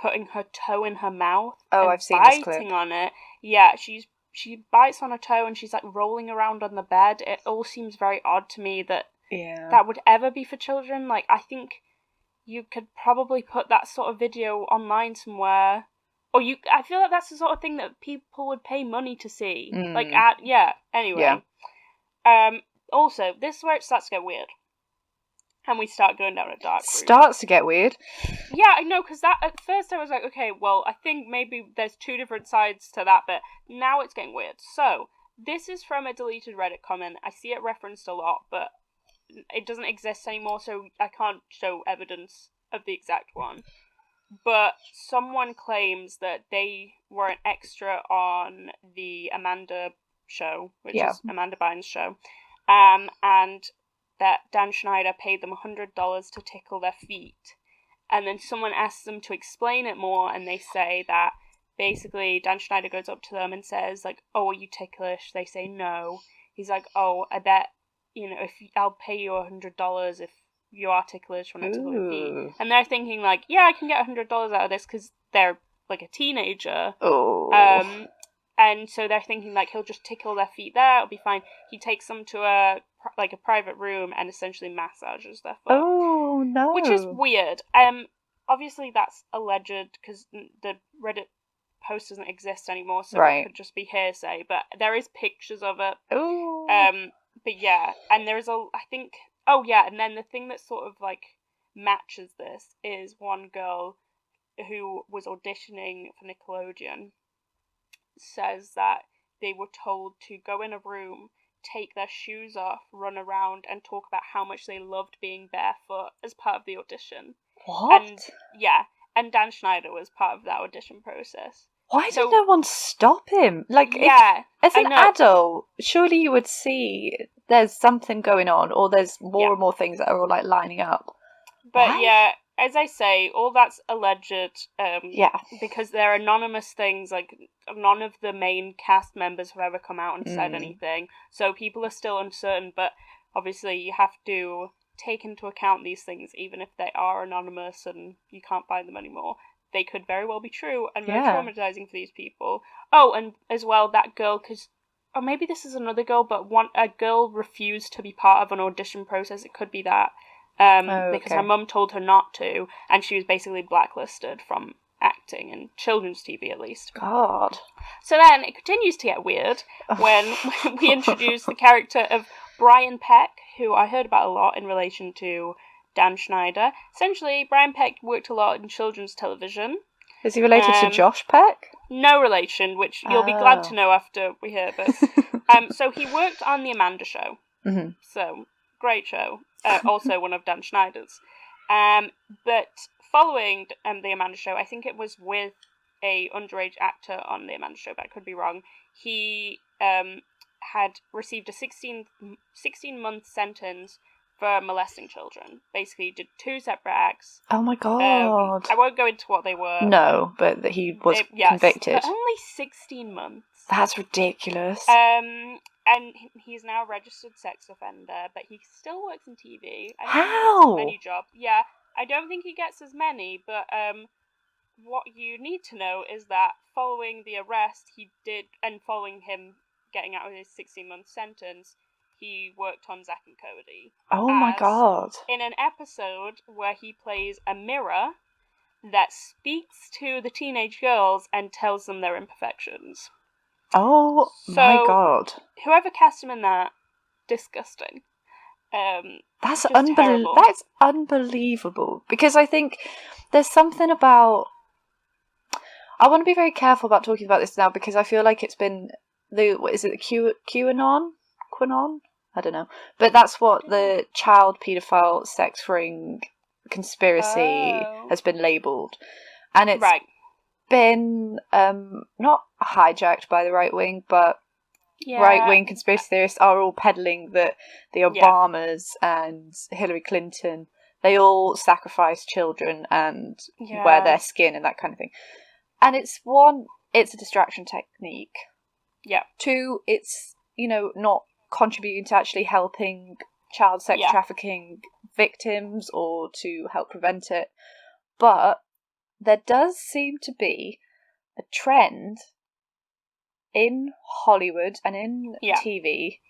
[SPEAKER 2] putting her toe in her mouth.
[SPEAKER 1] Oh, I've seen this clip.
[SPEAKER 2] Biting on it. Yeah, she bites on her toe and she's like rolling around on the bed. It all seems very odd to me that that would ever be for children. Like, I think you could probably put that sort of video online somewhere. Or I feel like that's the sort of thing that people would pay money to see. Like, anyway. Yeah. Also, this is where it starts to get weird. And we start going down a dark route.
[SPEAKER 1] Starts to get weird.
[SPEAKER 2] Yeah, I know, because that, at first I was like, okay, well, I think maybe there's two different sides to that, but now it's getting weird. So, This is from a deleted Reddit comment. I see it referenced a lot, but it doesn't exist anymore, so I can't show evidence of the exact one. But someone claims that they were an extra on the Amanda show, which is Amanda Bynes' show, and that Dan Schnieder paid them $100 to tickle their feet. And then someone asks them to explain it more, and they say that basically Dan Schnieder goes up to them and says, like, "Oh, are you ticklish?" They say no. He's like, "Oh, I bet, I'll pay you $100 if you are ticklish when I tickle your feet." And they're thinking, like, yeah, I can get $100 out of this because they're, like, a teenager.
[SPEAKER 1] Oh.
[SPEAKER 2] And so they're thinking, like, he'll just tickle their feet there, it'll be fine. He takes them to a private room and essentially massages their foot.
[SPEAKER 1] Oh, no.
[SPEAKER 2] Which is weird. Obviously that's alleged because the Reddit post doesn't exist anymore, so it could just be hearsay, but there is pictures of it.
[SPEAKER 1] Oh.
[SPEAKER 2] But yeah, and there's and then the thing that sort of, like, matches this is one girl who was auditioning for Nickelodeon says that they were told to go in a room, take their shoes off, run around, and talk about how much they loved being barefoot as part of the audition.
[SPEAKER 1] What?
[SPEAKER 2] And Dan Schnieder was part of that audition process.
[SPEAKER 1] Why did no one stop him? Like, as an adult, surely you would see there's something going on, or there's more and more things that are all, like, lining up.
[SPEAKER 2] But as I say, all that's alleged. Because they're anonymous things. Like, none of the main cast members have ever come out and said anything, so people are still uncertain. But obviously, you have to take into account these things, even if they are anonymous and you can't find them anymore. They could very well be true and very traumatizing for these people. Oh, and as well, that girl, or maybe this is another girl, but a girl refused to be part of an audition process. It could be that. Because her mum told her not to, and she was basically blacklisted from acting in children's TV, at least.
[SPEAKER 1] God.
[SPEAKER 2] So then it continues to get weird when we introduce the character of Brian Peck, who I heard about a lot in relation to Dan Schnieder. Essentially, Brian Peck worked a lot in children's television.
[SPEAKER 1] Is he related to Josh Peck?
[SPEAKER 2] No relation, which you'll be glad to know after we hear this. So he worked on The Amanda Show. Mm-hmm. So, great show. Also one of Dan Schneider's. But following The Amanda Show, I think it was with a underage actor on The Amanda Show, but I could be wrong. He had received a 16-month sentence for molesting children. Basically, did 2 separate acts.
[SPEAKER 1] Oh my God.
[SPEAKER 2] I won't go into what they were.
[SPEAKER 1] No, but he was convicted.
[SPEAKER 2] But only 16 months.
[SPEAKER 1] That's ridiculous.
[SPEAKER 2] And he's now a registered sex offender, but he still works in TV.
[SPEAKER 1] How?
[SPEAKER 2] Many jobs. Yeah, I don't think he gets as many, but what you need to know is that following the arrest and following him getting out of his 16-month sentence, he worked on Zack and Cody.
[SPEAKER 1] Oh my God.
[SPEAKER 2] In an episode where he plays a mirror that speaks to the teenage girls and tells them their imperfections.
[SPEAKER 1] Oh my God.
[SPEAKER 2] Whoever cast him in that, disgusting.
[SPEAKER 1] That's unbelievable. Because I think there's something about... I want to be very careful about talking about this now, because I feel like it's been the QAnon? Quanon? I don't know. But that's what the child paedophile sex ring conspiracy has been labelled. And it's been not hijacked by the right wing, but right wing conspiracy theorists are all peddling that the Obamas and Hillary Clinton, they all sacrifice children and wear their skin and that kind of thing. And it's a distraction technique.
[SPEAKER 2] Yeah. 2,
[SPEAKER 1] it's, not contributing to actually helping child sex trafficking victims or to help prevent it. But there does seem to be a trend in Hollywood and in TV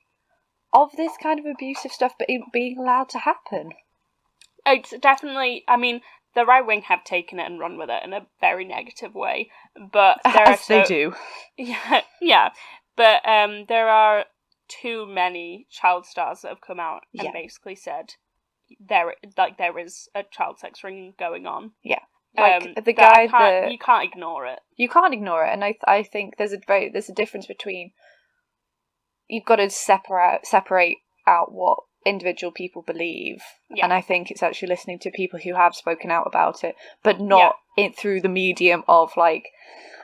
[SPEAKER 1] of this kind of abusive stuff but being allowed to happen.
[SPEAKER 2] It's definitely, I mean, the right wing have taken it and run with it in a very negative way, but
[SPEAKER 1] they do.
[SPEAKER 2] Yeah. But there are too many child stars that have come out and basically said there is a child sex ring going on.
[SPEAKER 1] Yeah. Like the guy that
[SPEAKER 2] you can't ignore it.
[SPEAKER 1] You can't ignore it, and I think there's a difference between you've got to separate out what individual people believe, and I think it's actually listening to people who have spoken out about it, but not through the medium of, like,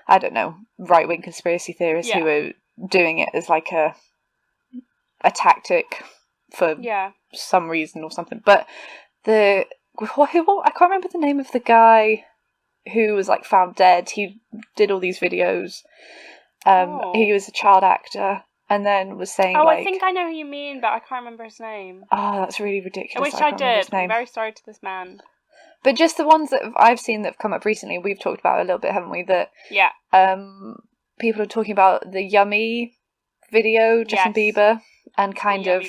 [SPEAKER 1] I don't know, right-wing conspiracy theorists who are doing it as like a tactic for some reason or something. But I can't remember the name of the guy who was like found dead. He did all these videos. He was a child actor, and then was saying,
[SPEAKER 2] I think I know who you mean, but I can't remember his name.
[SPEAKER 1] Oh, that's really ridiculous.
[SPEAKER 2] I wish I did. I'm very sorry to this man.
[SPEAKER 1] But just the ones that I've seen that have come up recently, we've talked about a little bit, haven't we? That people are talking about the Yummy video, Justin Bieber, and kind of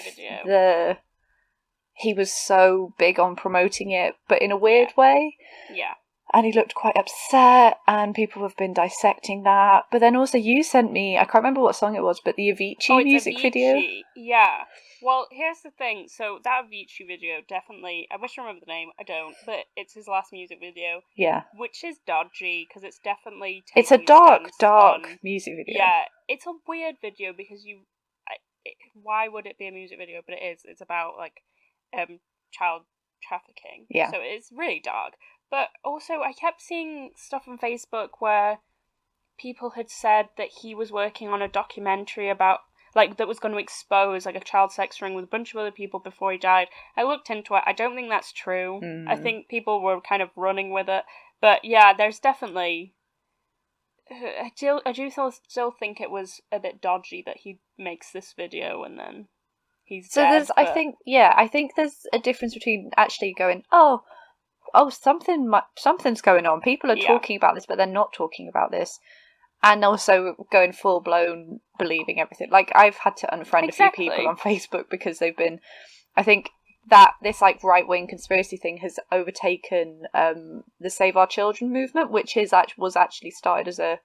[SPEAKER 1] he was so big on promoting it, but in a weird way.
[SPEAKER 2] Yeah.
[SPEAKER 1] And he looked quite upset, and people have been dissecting that. But then also you sent me, I can't remember what song it was, but the Avicii music video.
[SPEAKER 2] Yeah. Well, here's the thing. So that Avicii video, definitely, I wish I remember the name, I don't, but it's his last music video.
[SPEAKER 1] Yeah.
[SPEAKER 2] Which is dodgy, because it's definitely
[SPEAKER 1] it's a dark music video.
[SPEAKER 2] Yeah, it's a weird video, because why would it be a music video? But it is. It's about, like, child trafficking.
[SPEAKER 1] Yeah.
[SPEAKER 2] So it's really dark. But also, I kept seeing stuff on Facebook where people had said that he was working on a documentary about, like, that was going to expose, like, a child sex ring with a bunch of other people before he died. I looked into it. I don't think that's true. I think people were kind of running with it. But yeah, there's definitely... I do still think it was a bit dodgy that he makes this video and then he's dead.
[SPEAKER 1] There's, I think there's a difference between actually going, oh, something's going on. People are talking about this, but they're not talking about this. And also going full blown believing everything. Like, I've had to unfriend a few people on Facebook because they've been, I think that this, like, right wing conspiracy thing has overtaken the Save Our Children movement, which was actually started as a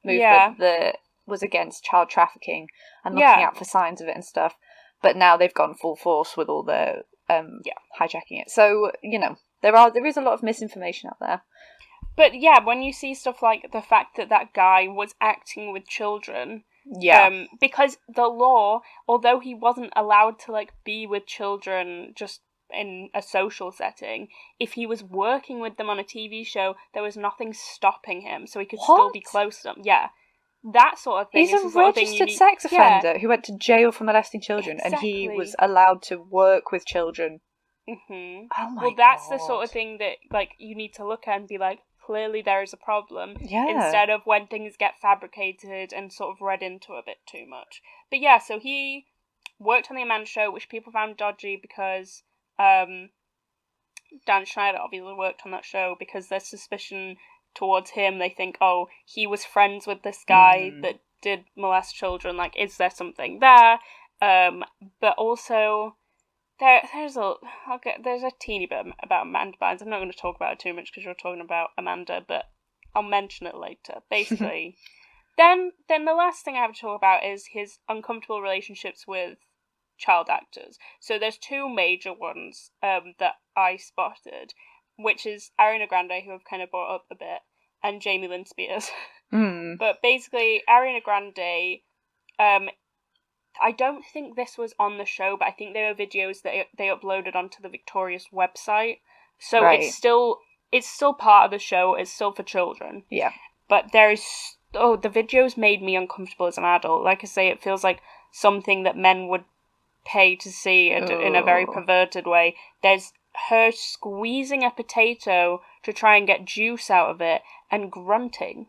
[SPEAKER 1] movement that was against child trafficking and looking out for signs of it and stuff. But now they've gone full force with all the hijacking it. So, you know, there is a lot of misinformation out there.
[SPEAKER 2] But yeah, when you see stuff like the fact that that guy was acting with children, because the law, although he wasn't allowed to, like, be with children just in a social setting, if he was working with them on a TV show, there was nothing stopping him, so he could still be close to them. Yeah. That sort of thing.
[SPEAKER 1] He's a registered sex offender who went to jail for molesting children, and he was allowed to work with children.
[SPEAKER 2] Mm-hmm.
[SPEAKER 1] Oh my
[SPEAKER 2] God. That's the sort of thing that, like, you need to look at and be like, clearly there is a problem, instead of when things get fabricated and sort of read into a bit too much. But yeah, so he worked on the Amanda Show, which people found dodgy because Dan Schnieder obviously worked on that show because there's suspicion towards him. They think, oh, he was friends with this guy that did molest children, like, is there something there? But also... There's a teeny bit about Amanda Bynes. I'm not going to talk about it too much because you're talking about Amanda, but I'll mention it later. Basically, then the last thing I have to talk about is his uncomfortable relationships with child actors. So there's two major ones that I spotted, which is Ariana Grande, who I've kind of brought up a bit, and Jamie Lynn Spears. But basically, Ariana Grande... I don't think this was on the show, but I think they were videos that they uploaded onto the Victorious website. So it's still part of the show. It's still for children.
[SPEAKER 1] Yeah.
[SPEAKER 2] But the videos made me uncomfortable as an adult. Like I say, it feels like something that men would pay to see in a very perverted way. There's her squeezing a potato to try and get juice out of it and grunting.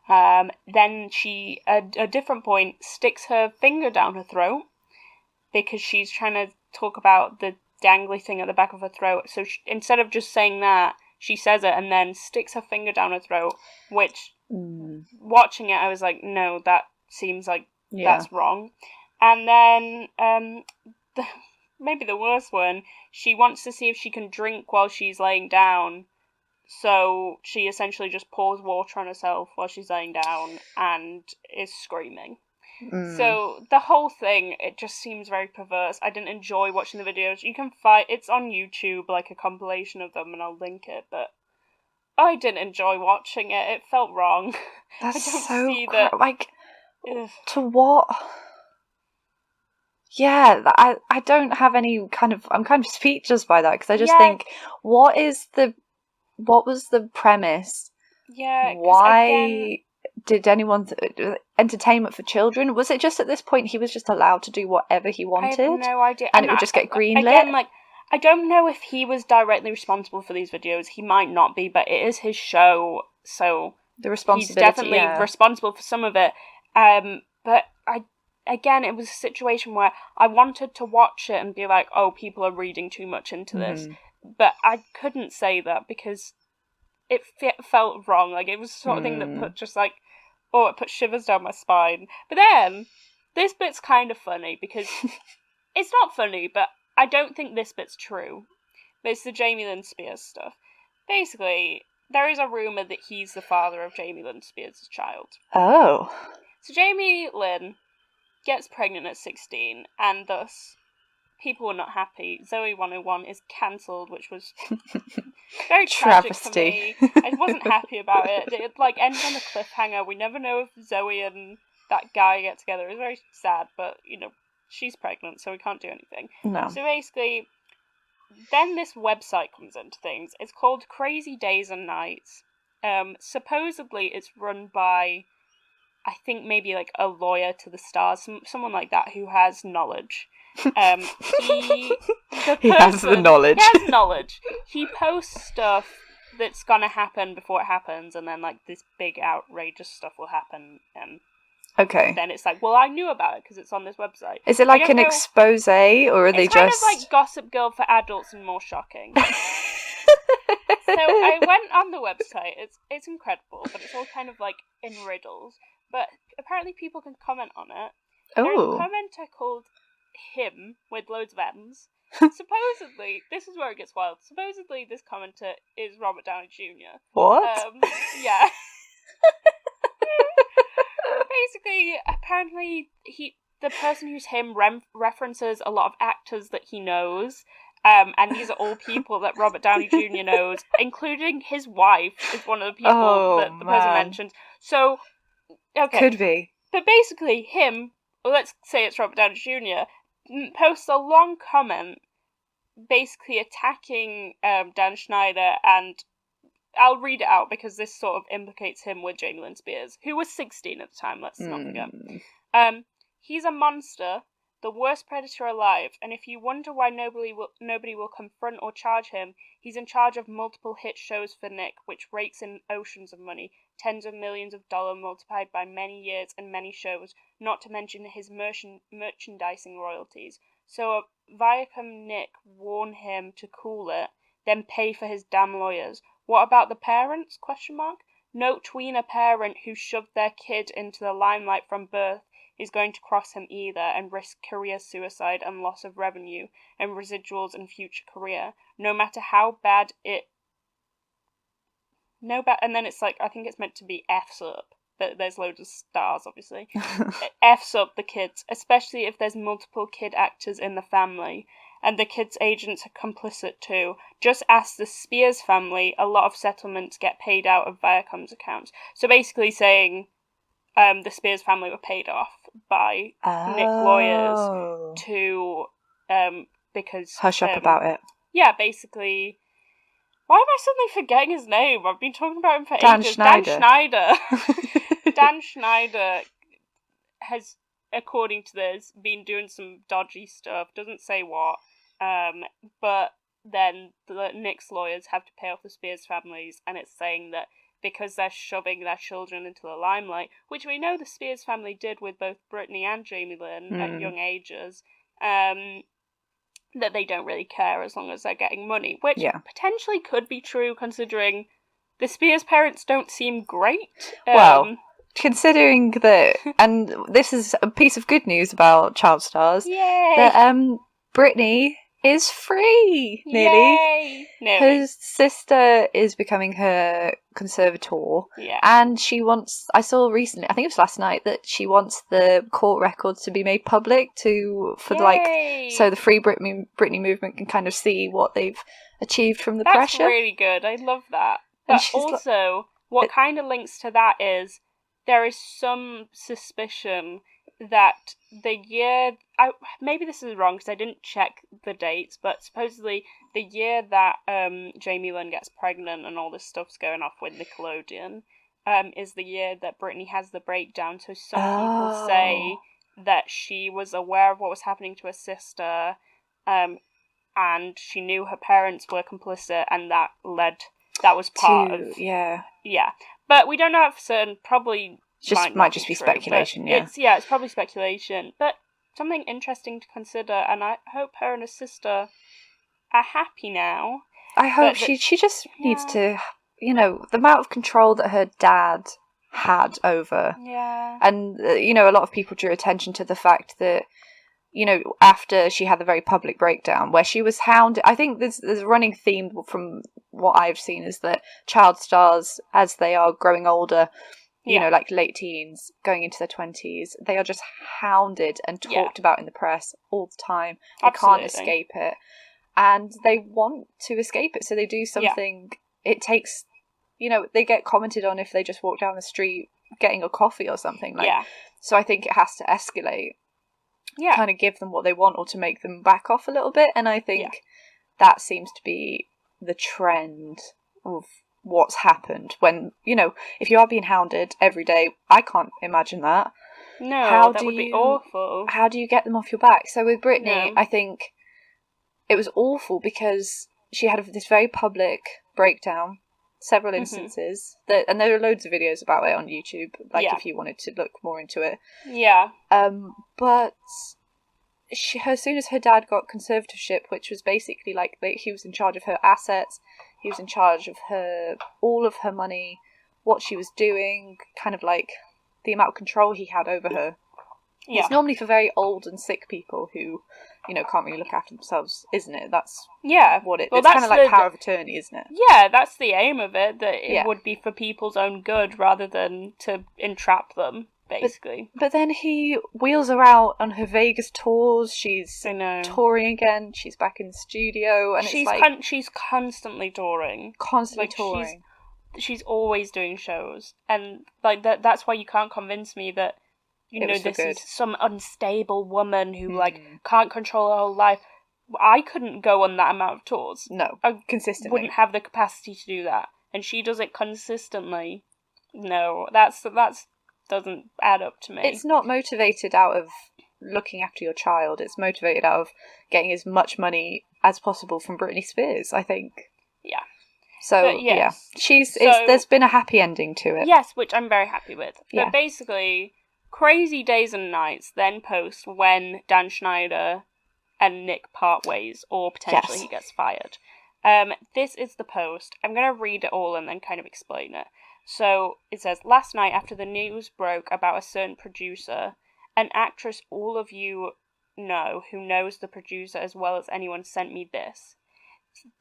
[SPEAKER 2] Then she, at a different point, sticks her finger down her throat because she's trying to talk about the dangly thing at the back of her throat. So instead of just saying that, she says it and then sticks her finger down her throat, which, watching it, I was like, no, that seems like that's wrong. And then, maybe the worst one, she wants to see if she can drink while she's laying down. So she essentially just pours water on herself while she's laying down and is screaming. So the whole thing, it just seems very perverse. I didn't enjoy watching the videos. You can find it's on YouTube, like a compilation of them, and I'll link it. But I didn't enjoy watching it. It felt wrong.
[SPEAKER 1] That's
[SPEAKER 2] I don't
[SPEAKER 1] so
[SPEAKER 2] see that.
[SPEAKER 1] like to what? Yeah, I don't have any kind of... I'm kind of speechless by that, because I just think, what was the premise?
[SPEAKER 2] Yeah,
[SPEAKER 1] why
[SPEAKER 2] again,
[SPEAKER 1] did anyone... entertainment for children? Was it just at this point he was just allowed to do whatever he wanted?
[SPEAKER 2] I have no idea.
[SPEAKER 1] And it would just get greenlit?
[SPEAKER 2] Again, like, I don't know if he was directly responsible for these videos. He might not be, but it is his show, so
[SPEAKER 1] the responsibility,
[SPEAKER 2] he's definitely responsible for some of it. But again, it was a situation where I wanted to watch it and be like, oh, people are reading too much into this. But I couldn't say that because it felt wrong. Like, it was the sort of thing that put just like, oh, it put shivers down my spine. But then, this bit's kind of funny because it's not funny, but I don't think this bit's true. But it's the Jamie Lynn Spears stuff. Basically, there is a rumour that he's the father of Jamie Lynn Spears' child.
[SPEAKER 1] Oh.
[SPEAKER 2] So Jamie Lynn gets pregnant at 16, and thus people were not happy. Zoe 101 is cancelled, which was very tragic for me. I wasn't happy about it. It like ended on a cliffhanger. We never know if Zoe and that guy get together. It was very sad, but you know, she's pregnant, so we can't do anything.
[SPEAKER 1] No.
[SPEAKER 2] So basically, then this website comes into things. It's called Crazy Days and Nights. Supposedly it's run by, I think maybe like a lawyer to the stars, someone like that who has knowledge. He
[SPEAKER 1] has the knowledge.
[SPEAKER 2] He has knowledge. He posts stuff that's gonna happen before it happens, and then like this big outrageous stuff will happen, and then it's like, well, I knew about it because it's on this website.
[SPEAKER 1] Is it like an expose, or are they just...
[SPEAKER 2] It's kind of like Gossip Girl for adults and more shocking. So I went on the website. It's incredible, but it's all kind of like in riddles. But apparently people can comment on it. There's a commenter called Him with loads of M's. Supposedly, this is where it gets wild. Supposedly, this commenter is Robert Downey Jr.
[SPEAKER 1] What?
[SPEAKER 2] Yeah. Basically, apparently, the person who's him references a lot of actors that he knows. And these are all people that Robert Downey Jr. knows, including his wife is one of the people that the person mentioned. So, okay.
[SPEAKER 1] Could be.
[SPEAKER 2] But basically, him, well, let's say it's Robert Downey Jr., posts a long comment basically attacking Dan Schneider, and I'll read it out because this sort of implicates him with Jamie Lynn Spears, who was 16 at the time, let's not forget. He's a monster, the worst predator alive, and if you wonder why nobody will confront or charge him, he's in charge of multiple hit shows for Nick, which rakes in oceans of money, tens of millions of dollars multiplied by many years and many shows, not to mention his merchandising royalties. So Viacom Nick warn him to cool it, then pay for his damn lawyers. What about the parents? ? No tweener parent who shoved their kid into the limelight from birth is going to cross him either and risk career suicide and loss of revenue and residuals in future career, no matter how bad it... And then it's like, I think it's meant to be F's up. There's loads of stars, obviously. F's up the kids, especially if there's multiple kid actors in the family, and the kids' agents are complicit too. Just ask the Spears family, a lot of settlements get paid out of Viacom's accounts. So basically saying the Spears family were paid off by Nick lawyers to... because...
[SPEAKER 1] Hush up about it.
[SPEAKER 2] Yeah, basically... Why am I suddenly forgetting his name? I've been talking about him for ages.
[SPEAKER 1] Schneider.
[SPEAKER 2] Dan Schnieder. Dan Schnieder has, according to this, been doing some dodgy stuff. Doesn't say what. But then Nick's lawyers have to pay off the Spears families, and it's saying that because they're shoving their children into the limelight, which we know the Spears family did with both Britney and Jamie Lynn at young ages, that they don't really care as long as they're getting money, which potentially could be true considering the Spears parents don't seem great.
[SPEAKER 1] Well, considering that, and this is a piece of good news about child stars, that Britney is free, nearly. Her sister is becoming her conservator, and she wants, I saw recently, I think it was last night, that she wants the court records to be made public so the Free Britney movement can kind of see what they've achieved from the pressure.
[SPEAKER 2] That's really good, I love that. But also, what kind of links to that is, there is some suspicion that the year... maybe this is wrong because I didn't check the dates, but supposedly the year that Jamie Lynn gets pregnant and all this stuff's going off with Nickelodeon is the year that Britney has the breakdown. So some people say that she was aware of what was happening to her sister, and she knew her parents were complicit, and that was part of...
[SPEAKER 1] Yeah.
[SPEAKER 2] Yeah. But we don't know for certain. Probably
[SPEAKER 1] might just be
[SPEAKER 2] true,
[SPEAKER 1] speculation, yeah.
[SPEAKER 2] It's probably speculation. But something interesting to consider, and I hope her and her sister are happy now.
[SPEAKER 1] I hope she just needs to, the amount of control that her dad had over.
[SPEAKER 2] Yeah.
[SPEAKER 1] And, a lot of people drew attention to the fact that, after she had the very public breakdown where she was hounded. I think there's a running theme from what I've seen is that child stars, as they are growing older, like late teens, going into their 20s, they are just hounded and talked about in the press all the time. They can't escape it. And they want to escape it, so they do something. It takes, they get commented on if they just walk down the street getting a coffee or something. So I think it has to escalate. Yeah. Kind of give them what they want or to make them back off a little bit. And I think that seems to be the trend of what's happened when, if you are being hounded every day, I can't imagine that.
[SPEAKER 2] No, that would be awful.
[SPEAKER 1] How do you get them off your back? So with Britney, I think it was awful because she had this very public breakdown, several instances, and there are loads of videos about it on YouTube, if you wanted to look more into it. Yeah. But as soon as her dad got conservatorship, which was basically he was in charge of her assets, he was in charge of all of her money, what she was doing, kind of the amount of control he had over her. Yeah. It's normally for very old and sick people who, can't really look after themselves, isn't it? That's what it's kind of like power of attorney, isn't it?
[SPEAKER 2] Yeah, that's the aim of it, that it would be for people's own good rather than to entrap them, basically.
[SPEAKER 1] But then he wheels her out on her Vegas tours, she's touring again, she's back in the studio, and
[SPEAKER 2] she's constantly touring.
[SPEAKER 1] Constantly touring.
[SPEAKER 2] She's always doing shows, and that's why you can't convince me that this is some unstable woman who can't control her whole life. I couldn't go on that amount of tours.
[SPEAKER 1] No,
[SPEAKER 2] I
[SPEAKER 1] consistently
[SPEAKER 2] wouldn't have the capacity to do that, and she does it consistently. No, that doesn't add up to me.
[SPEAKER 1] It's not motivated out of looking after your child. It's motivated out of getting as much money as possible from Britney Spears, I think.
[SPEAKER 2] Yeah.
[SPEAKER 1] So there's been a happy ending to it.
[SPEAKER 2] Yes, which I'm very happy with. But basically, Crazy Days and Nights then post when Dan Schneider and Nick part ways, or potentially he gets fired. This is the post. I'm going to read it all and then kind of explain it. So it says, last night after the news broke about a certain producer, an actress all of you know who knows the producer as well as anyone sent me this.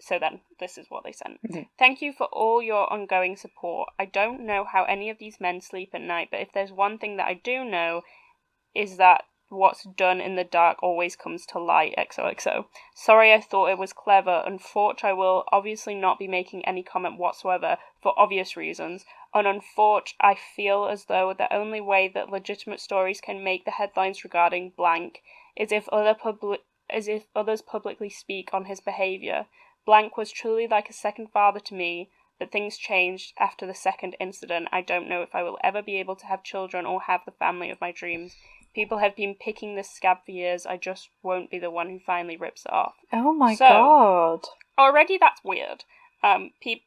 [SPEAKER 2] So then, this is what they sent. Mm-hmm. Thank you for all your ongoing support. I don't know how any of these men sleep at night, but if there's one thing that I do know is that what's done in the dark always comes to light, XOXO. Sorry I thought it was clever. Unfortunately, I will obviously not be making any comment whatsoever for obvious reasons. And unfortunately, I feel as though the only way that legitimate stories can make the headlines regarding blank is if others publicly speak on his behaviour. Blank was truly like a second father to me, but things changed after the second incident. I don't know if I will ever be able to have children or have the family of my dreams. People have been picking this scab for years. I just won't be the one who finally rips it off.
[SPEAKER 1] Oh my god.
[SPEAKER 2] Already that's weird. They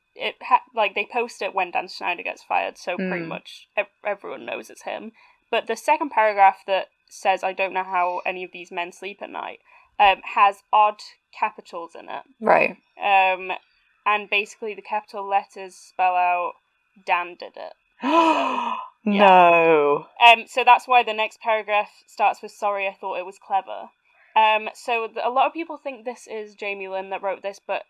[SPEAKER 2] post it when Dan Schneider gets fired, so pretty much everyone knows it's him. But the second paragraph that says, I don't know how any of these men sleep at night, has odd capitals in it.
[SPEAKER 1] Right.
[SPEAKER 2] And basically the capital letters spell out Dan did it.
[SPEAKER 1] No.
[SPEAKER 2] So that's why the next paragraph starts with, sorry, I thought it was clever. So a lot of people think this is Jamie Lynn that wrote this, but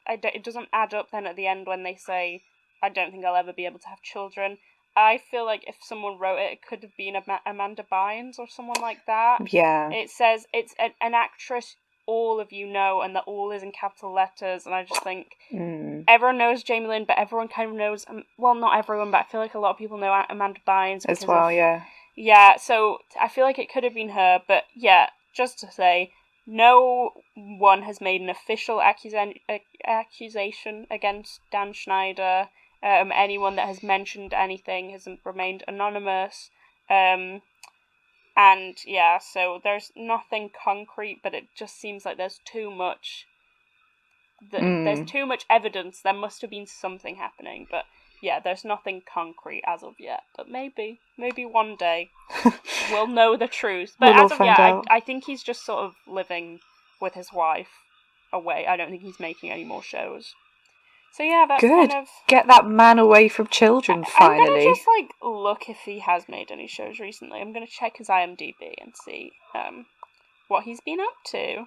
[SPEAKER 2] it doesn't add up then at the end when they say, I don't think I'll ever be able to have children. I feel like if someone wrote it, it could have been Amanda Bynes or someone like that.
[SPEAKER 1] Yeah.
[SPEAKER 2] It says it's an actress all of you know, and that all is in capital letters, and I just think everyone knows Jamie Lynn, but everyone kind of knows, well, not everyone, but I feel like a lot of people know Amanda Bynes.
[SPEAKER 1] As well, yeah.
[SPEAKER 2] Yeah, so I feel like it could have been her, but yeah, just to say, no one has made an official accusation against Dan Schneider. Anyone that has mentioned anything has remained anonymous. And yeah, so there's nothing concrete, but it just seems like there's too much. There's too much evidence. There must have been something happening, but yeah, there's nothing concrete as of yet. But maybe one day we'll know the truth. But
[SPEAKER 1] we'll
[SPEAKER 2] as of yet, I think he's just sort of living with his wife away. I don't think he's making any more shows. So yeah, that's
[SPEAKER 1] good.
[SPEAKER 2] Kind of...
[SPEAKER 1] Get that man away from children, finally.
[SPEAKER 2] I'm gonna just look if he has made any shows recently. I'm gonna check his IMDb and see what he's been up to.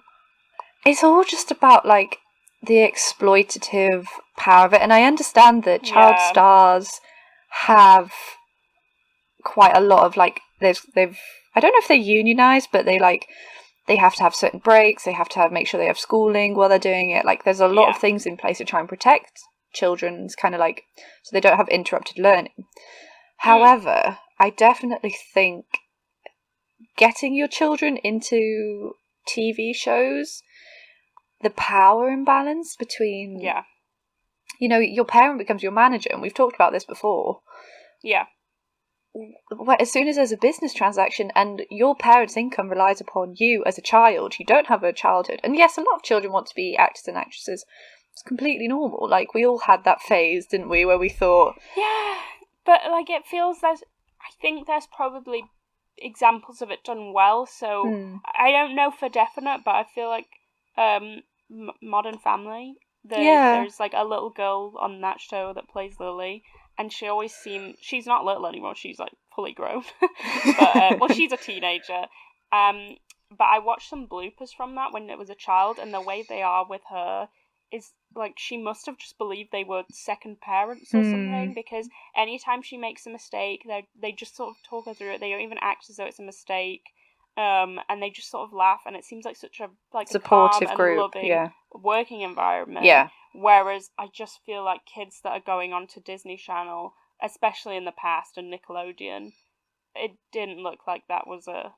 [SPEAKER 1] It's all just about the exploitative power of it, and I understand that child stars have quite a lot of they've I don't know if they're unionized, but they have to have certain breaks, they have to make sure they have schooling while they're doing it. There's a lot of things in place to try and protect children's so they don't have interrupted learning. However, I definitely think getting your children into TV shows, the power imbalance between your parent becomes your manager, and we've talked about this before. As soon as there's a business transaction and your parents' income relies upon you as a child, you don't have a childhood. And yes, a lot of children want to be actors and actresses. It's completely normal. We all had that phase, didn't we, where we thought...
[SPEAKER 2] Yeah, but it feels I think there's probably examples of it done well, so I don't know for definite, but I feel like Modern Family, there's a little girl on that show that plays Lily, and she always she's not little anymore, she's fully grown. But she's a teenager. But I watched some bloopers from that when it was a child, and the way they are with her is she must have just believed they were second parents or something, because anytime she makes a mistake, they just sort of talk her through it. They don't even act as though it's a mistake. And they just sort of laugh, and it seems like such a
[SPEAKER 1] supportive
[SPEAKER 2] a calm
[SPEAKER 1] group,
[SPEAKER 2] and loving working environment.
[SPEAKER 1] Yeah.
[SPEAKER 2] Whereas I just feel like kids that are going on to Disney Channel, especially in the past, and Nickelodeon, it didn't look like that was a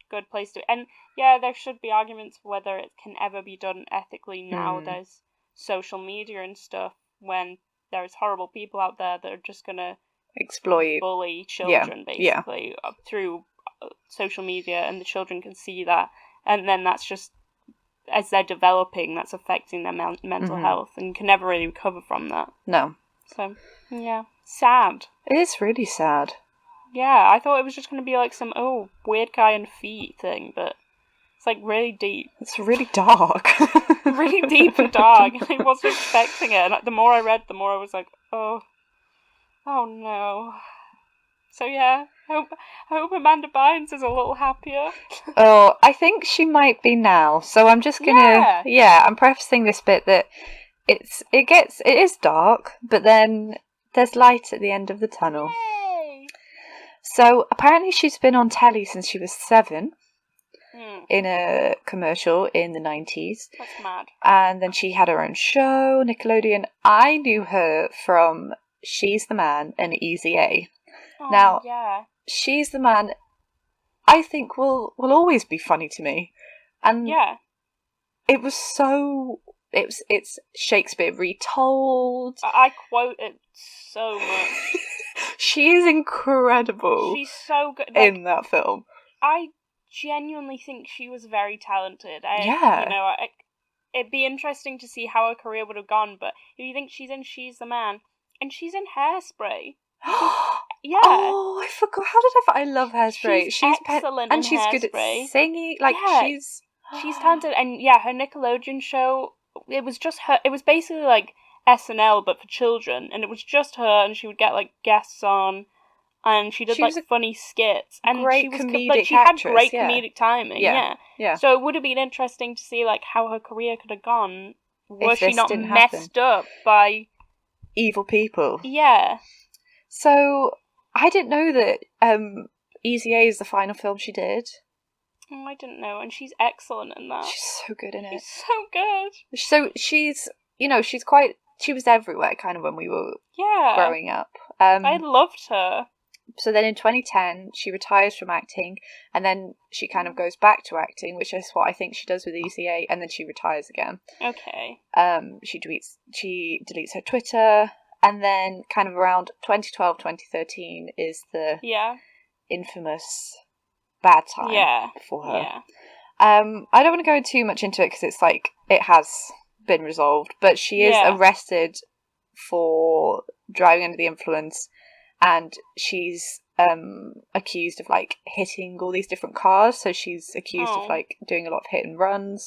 [SPEAKER 2] good place to. And yeah, there should be arguments for whether it can ever be done ethically now. There's social media and stuff, when there's horrible people out there that are just gonna
[SPEAKER 1] exploit,
[SPEAKER 2] bully children basically through social media, and the children can see that, and then that's just, as they're developing, that's affecting their mental health, and can never really recover from that.
[SPEAKER 1] No.
[SPEAKER 2] So yeah, sad.
[SPEAKER 1] It is really sad.
[SPEAKER 2] Yeah, I thought it was just going to be some weird guy and feet thing, but it's really deep.
[SPEAKER 1] It's really dark.
[SPEAKER 2] Really deep and dark. I wasn't expecting it, and the more I read, the more I was oh no. So yeah, I hope Amanda Bynes is a little happier.
[SPEAKER 1] Oh, I think she might be now. So I'm just gonna I'm prefacing this bit that it is dark, but then there's light at the end of the tunnel.
[SPEAKER 2] Yay!
[SPEAKER 1] So apparently she's been on telly since she was 7 in a commercial in the 90s.
[SPEAKER 2] That's mad.
[SPEAKER 1] And then she had her own show, Nickelodeon. I knew her from She's the Man and Easy A.
[SPEAKER 2] Oh,
[SPEAKER 1] now,
[SPEAKER 2] She's
[SPEAKER 1] the Man, I think will always be funny to me, and it was it's Shakespeare retold.
[SPEAKER 2] I quote it so much.
[SPEAKER 1] She is incredible.
[SPEAKER 2] She's so good
[SPEAKER 1] in that film.
[SPEAKER 2] I genuinely think she was very talented. It'd be interesting to see how her career would have gone. But if you think she's the Man, and she's in Hairspray. Yeah.
[SPEAKER 1] Oh, I forgot. How did I love Hairspray.
[SPEAKER 2] She's excellent
[SPEAKER 1] and
[SPEAKER 2] in
[SPEAKER 1] she's
[SPEAKER 2] Hairspray.
[SPEAKER 1] Good at singing.
[SPEAKER 2] She's talented. And yeah, her Nickelodeon show, it was just her. It was basically SNL, but for children. And it was just her, and she would get guests on, and she did funny skits. And
[SPEAKER 1] great comedic
[SPEAKER 2] she had
[SPEAKER 1] actress,
[SPEAKER 2] great comedic timing.
[SPEAKER 1] Yeah.
[SPEAKER 2] So it would have been interesting to see how her career could have gone. Was she not messed up by
[SPEAKER 1] evil people?
[SPEAKER 2] Yeah.
[SPEAKER 1] So I didn't know that Easy A is the final film she did.
[SPEAKER 2] Oh, I didn't know, and she's excellent in that.
[SPEAKER 1] She's so good in it.
[SPEAKER 2] She's so good.
[SPEAKER 1] So she's, she was everywhere kind of when we were growing up.
[SPEAKER 2] I loved her.
[SPEAKER 1] So then in 2010, she retires from acting, and then she kind of goes back to acting, which is what I think she does with ECA, and then she retires again.
[SPEAKER 2] Okay.
[SPEAKER 1] She deletes her Twitter, and then kind of around 2012, 2013 is the infamous bad time for her.
[SPEAKER 2] Yeah.
[SPEAKER 1] I don't want to go too much into it because it's like it has been resolved, but she is arrested for driving under the influence, and she's accused of like hitting all these different cars. So she's accused of like doing a lot of hit and runs.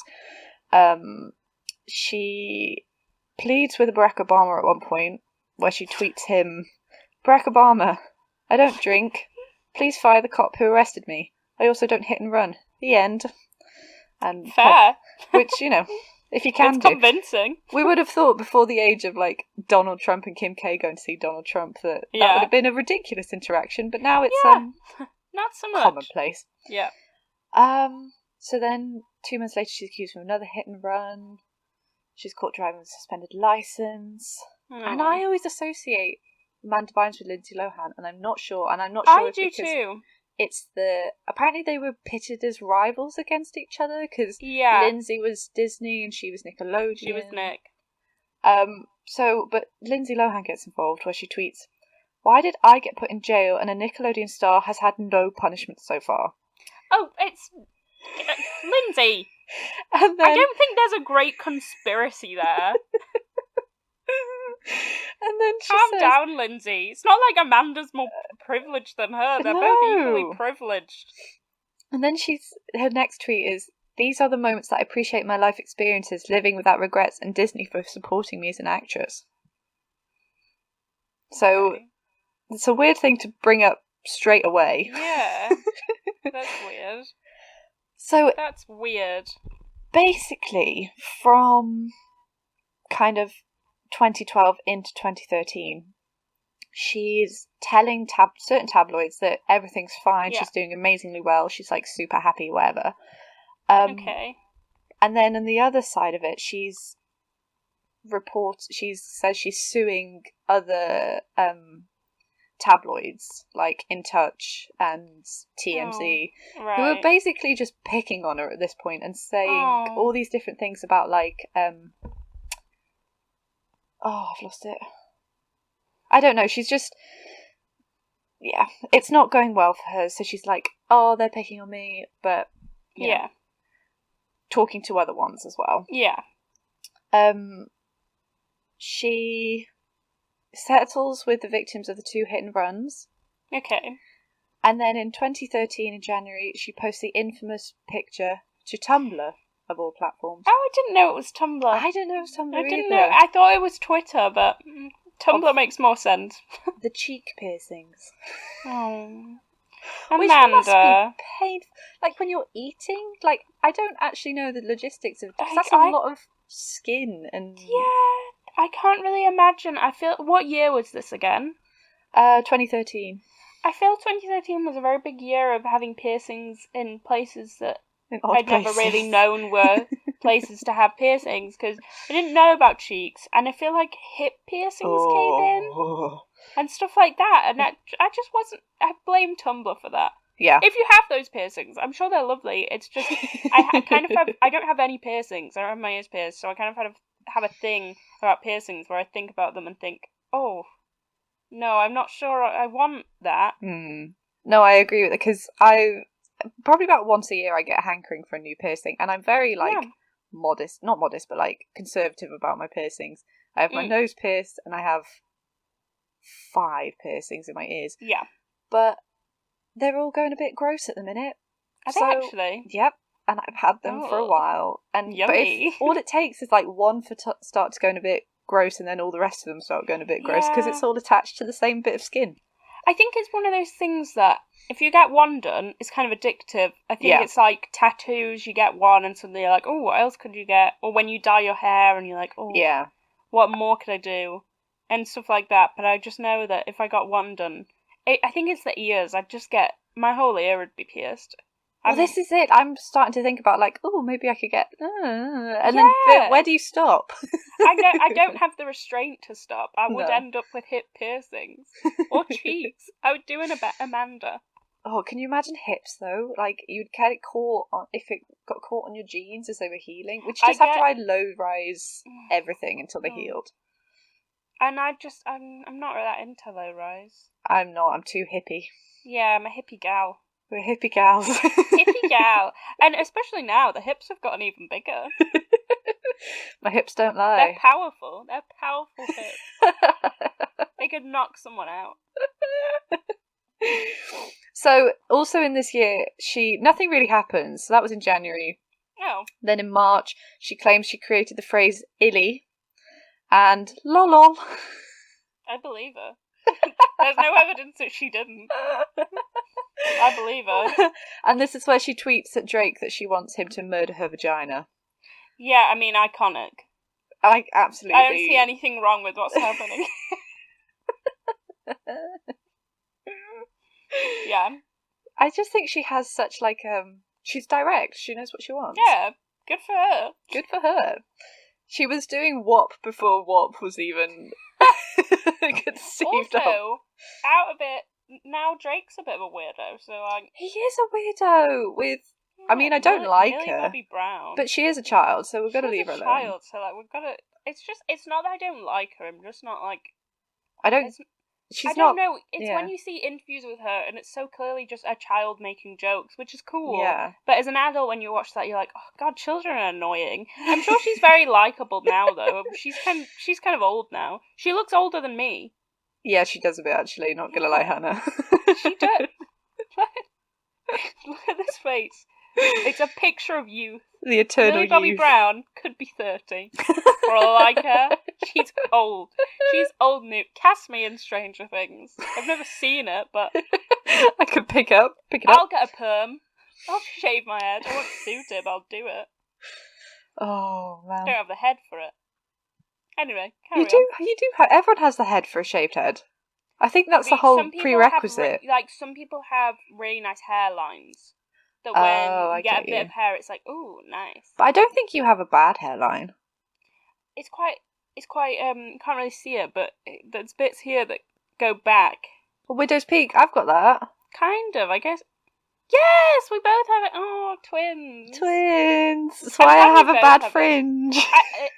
[SPEAKER 1] She pleads with Barack Obama at one point, where she tweets him, "Barack Obama, I don't drink. Please fire the cop who arrested me. I also don't hit and run. The end." And
[SPEAKER 2] fair.
[SPEAKER 1] Which, if you can
[SPEAKER 2] it's convincing.
[SPEAKER 1] We would have thought before the age of like Donald Trump and Kim K going to see Donald Trump that would have been a ridiculous interaction, but now it's
[SPEAKER 2] not so much
[SPEAKER 1] commonplace.
[SPEAKER 2] Yeah.
[SPEAKER 1] So then 2 months later she's accused of another hit and run. She's caught driving with a suspended license. And I always associate Amanda Bynes with Lindsay Lohan, and I'm not sure. And I'm not sure
[SPEAKER 2] I do too.
[SPEAKER 1] It's apparently they were pitted as rivals against each other because Lindsay was Disney and she was Nickelodeon.
[SPEAKER 2] She was Nick.
[SPEAKER 1] But Lindsay Lohan gets involved where she tweets, "Why did I get put in jail and a Nickelodeon star has had no punishment so far?"
[SPEAKER 2] Oh, it's Lindsay.
[SPEAKER 1] And then,
[SPEAKER 2] I don't think there's a great conspiracy there.
[SPEAKER 1] And then she
[SPEAKER 2] Calm
[SPEAKER 1] says,
[SPEAKER 2] down, Lindsay. It's not like Amanda's more privileged than her. They're both equally privileged.
[SPEAKER 1] And then her next tweet is, "These are the moments that I appreciate my life experiences, living without regrets, and Disney for supporting me as an actress." So it's a weird thing to bring up straight away.
[SPEAKER 2] Yeah. That's weird.
[SPEAKER 1] So
[SPEAKER 2] that's weird.
[SPEAKER 1] Basically, from kind of 2012 into 2013, she's telling certain tabloids that everything's fine, she's doing amazingly well, she's like super happy, whatever.
[SPEAKER 2] Okay.
[SPEAKER 1] And then on the other side of it, she says she's suing other tabloids like In Touch and TMZ, who are basically just picking on her at this point and saying all these different things about like I've lost it. I don't know, she's just it's not going well for her, so she's like, "Oh, they're picking on me," but you know, talking to other ones as well. She settles with the victims of the 2 hit and runs.
[SPEAKER 2] Okay.
[SPEAKER 1] And then in 2013, in January, she posts the infamous picture to Tumblr, of all platforms.
[SPEAKER 2] Oh, I didn't know it was Tumblr.
[SPEAKER 1] I didn't know it was Tumblr either.
[SPEAKER 2] I didn't know. I thought it was Twitter, but Tumblr makes more sense.
[SPEAKER 1] The cheek piercings.
[SPEAKER 2] Oh.
[SPEAKER 1] Amanda. Which must be painful. Like, when you're eating, like, I don't actually know the logistics of that. That's a lot of skin and...
[SPEAKER 2] Yeah, I can't really imagine. What year was this again?
[SPEAKER 1] 2013.
[SPEAKER 2] I feel 2013 was a very big year of having piercings in places that I'd never really known were places to have piercings, because I didn't know about cheeks, and I feel like hip piercings came in and stuff like that, and I just wasn't. I blame Tumblr for that.
[SPEAKER 1] Yeah.
[SPEAKER 2] If you have those piercings, I'm sure they're lovely. It's just I don't have any piercings. I don't have my ears pierced, so I kind of have a thing about piercings where I think about them and think, oh, no, I'm not sure I want that.
[SPEAKER 1] No, I agree with it, because probably about once a year I get a hankering for a new piercing, and I'm very modest, not modest, but like conservative about my piercings. I have my nose pierced, and I have 5 piercings in my ears.
[SPEAKER 2] Yeah.
[SPEAKER 1] But they're all going a bit gross at the minute.
[SPEAKER 2] Are they actually?
[SPEAKER 1] Yep. And I've had them for a while. And
[SPEAKER 2] yummy.
[SPEAKER 1] But all it takes is like one start to going a bit gross, and then all the rest of them start going a bit gross, because it's all attached to the same bit of skin.
[SPEAKER 2] I think it's one of those things that if you get one done, it's kind of addictive. I think it's like tattoos. You get one and suddenly you're like, oh, what else could you get? Or when you dye your hair and you're like, oh, what more could I do? And stuff like that. But I just know that if I got one done, I think it's the ears. I'd just get, my whole ear would be pierced.
[SPEAKER 1] Well, this is it. I'm starting to think about like, oh, maybe I could get, and then where do you stop?
[SPEAKER 2] I don't have the restraint to stop. I would end up with hip piercings or cheeks. I would do an Amanda.
[SPEAKER 1] Oh, can you imagine hips though? Like you'd get it caught on if it got caught on your jeans as they were healing. Would you just have to low rise everything until they healed?
[SPEAKER 2] And I'm not that into low rise.
[SPEAKER 1] I'm not. I'm too hippie.
[SPEAKER 2] Yeah, I'm a hippie gal.
[SPEAKER 1] We're hippie gals.
[SPEAKER 2] Hippie gal. And especially now, the hips have gotten even bigger.
[SPEAKER 1] My hips don't lie.
[SPEAKER 2] They're powerful. They're powerful hips. They could knock someone out.
[SPEAKER 1] So, also in this year, nothing really happens. So that was in January.
[SPEAKER 2] Oh.
[SPEAKER 1] Then in March, she claims she created the phrase illy and lolol.
[SPEAKER 2] I believe her. There's no evidence that she didn't. I believe her.
[SPEAKER 1] And this is where she tweets at Drake that she wants him to murder her vagina.
[SPEAKER 2] Yeah, I mean, iconic.
[SPEAKER 1] Absolutely.
[SPEAKER 2] I don't see anything wrong with what's happening. Yeah.
[SPEAKER 1] I just think she has such like she's direct. She knows what she wants.
[SPEAKER 2] Yeah, good for her.
[SPEAKER 1] Good for her. She was doing WAP before WAP was even conceived of.
[SPEAKER 2] Also, out of it, now Drake's a bit of a weirdo. So
[SPEAKER 1] he is a weirdo. I mean, I don't like
[SPEAKER 2] Millie
[SPEAKER 1] her,
[SPEAKER 2] Bobby Brown,
[SPEAKER 1] but she is a child, so we've got to leave her alone.
[SPEAKER 2] Child, so like we've got to. It's not that I don't like her. I'm just not like.
[SPEAKER 1] I don't.
[SPEAKER 2] I don't know. It's when you see interviews with her and it's so clearly just a child making jokes, which is cool.
[SPEAKER 1] Yeah.
[SPEAKER 2] But as an adult, when you watch that, you're like, oh god, children are annoying. I'm sure she's very likable now, though. She's kind of old now. She looks older than me.
[SPEAKER 1] Yeah, she does a bit actually. Not gonna lie, Hannah.
[SPEAKER 2] She does. Look at this face. It's a picture of youth.
[SPEAKER 1] The eternal
[SPEAKER 2] Millie Bobby
[SPEAKER 1] youth.
[SPEAKER 2] Brown could be 30. For all I care. She's old. She's old new. Cast me in Stranger Things. I've never seen it, but
[SPEAKER 1] I could pick it up.
[SPEAKER 2] I'll get a perm. I'll shave my head. I won't suit it, but I'll do it.
[SPEAKER 1] Oh man.
[SPEAKER 2] I don't have the head for it. Anyway,
[SPEAKER 1] you do. Everyone has the head for a shaved head. I think that's the whole prerequisite.
[SPEAKER 2] Some people have really nice hairlines. That when you get a bit of hair, it's like, ooh, nice.
[SPEAKER 1] But I don't think you have a bad hairline.
[SPEAKER 2] It's quite. Can't really see it, but there's bits here that go back.
[SPEAKER 1] Well, Widow's Peak, I've got that.
[SPEAKER 2] Kind of, I guess. Yes, we both have it. Oh, twins.
[SPEAKER 1] That's why I have a bad fringe.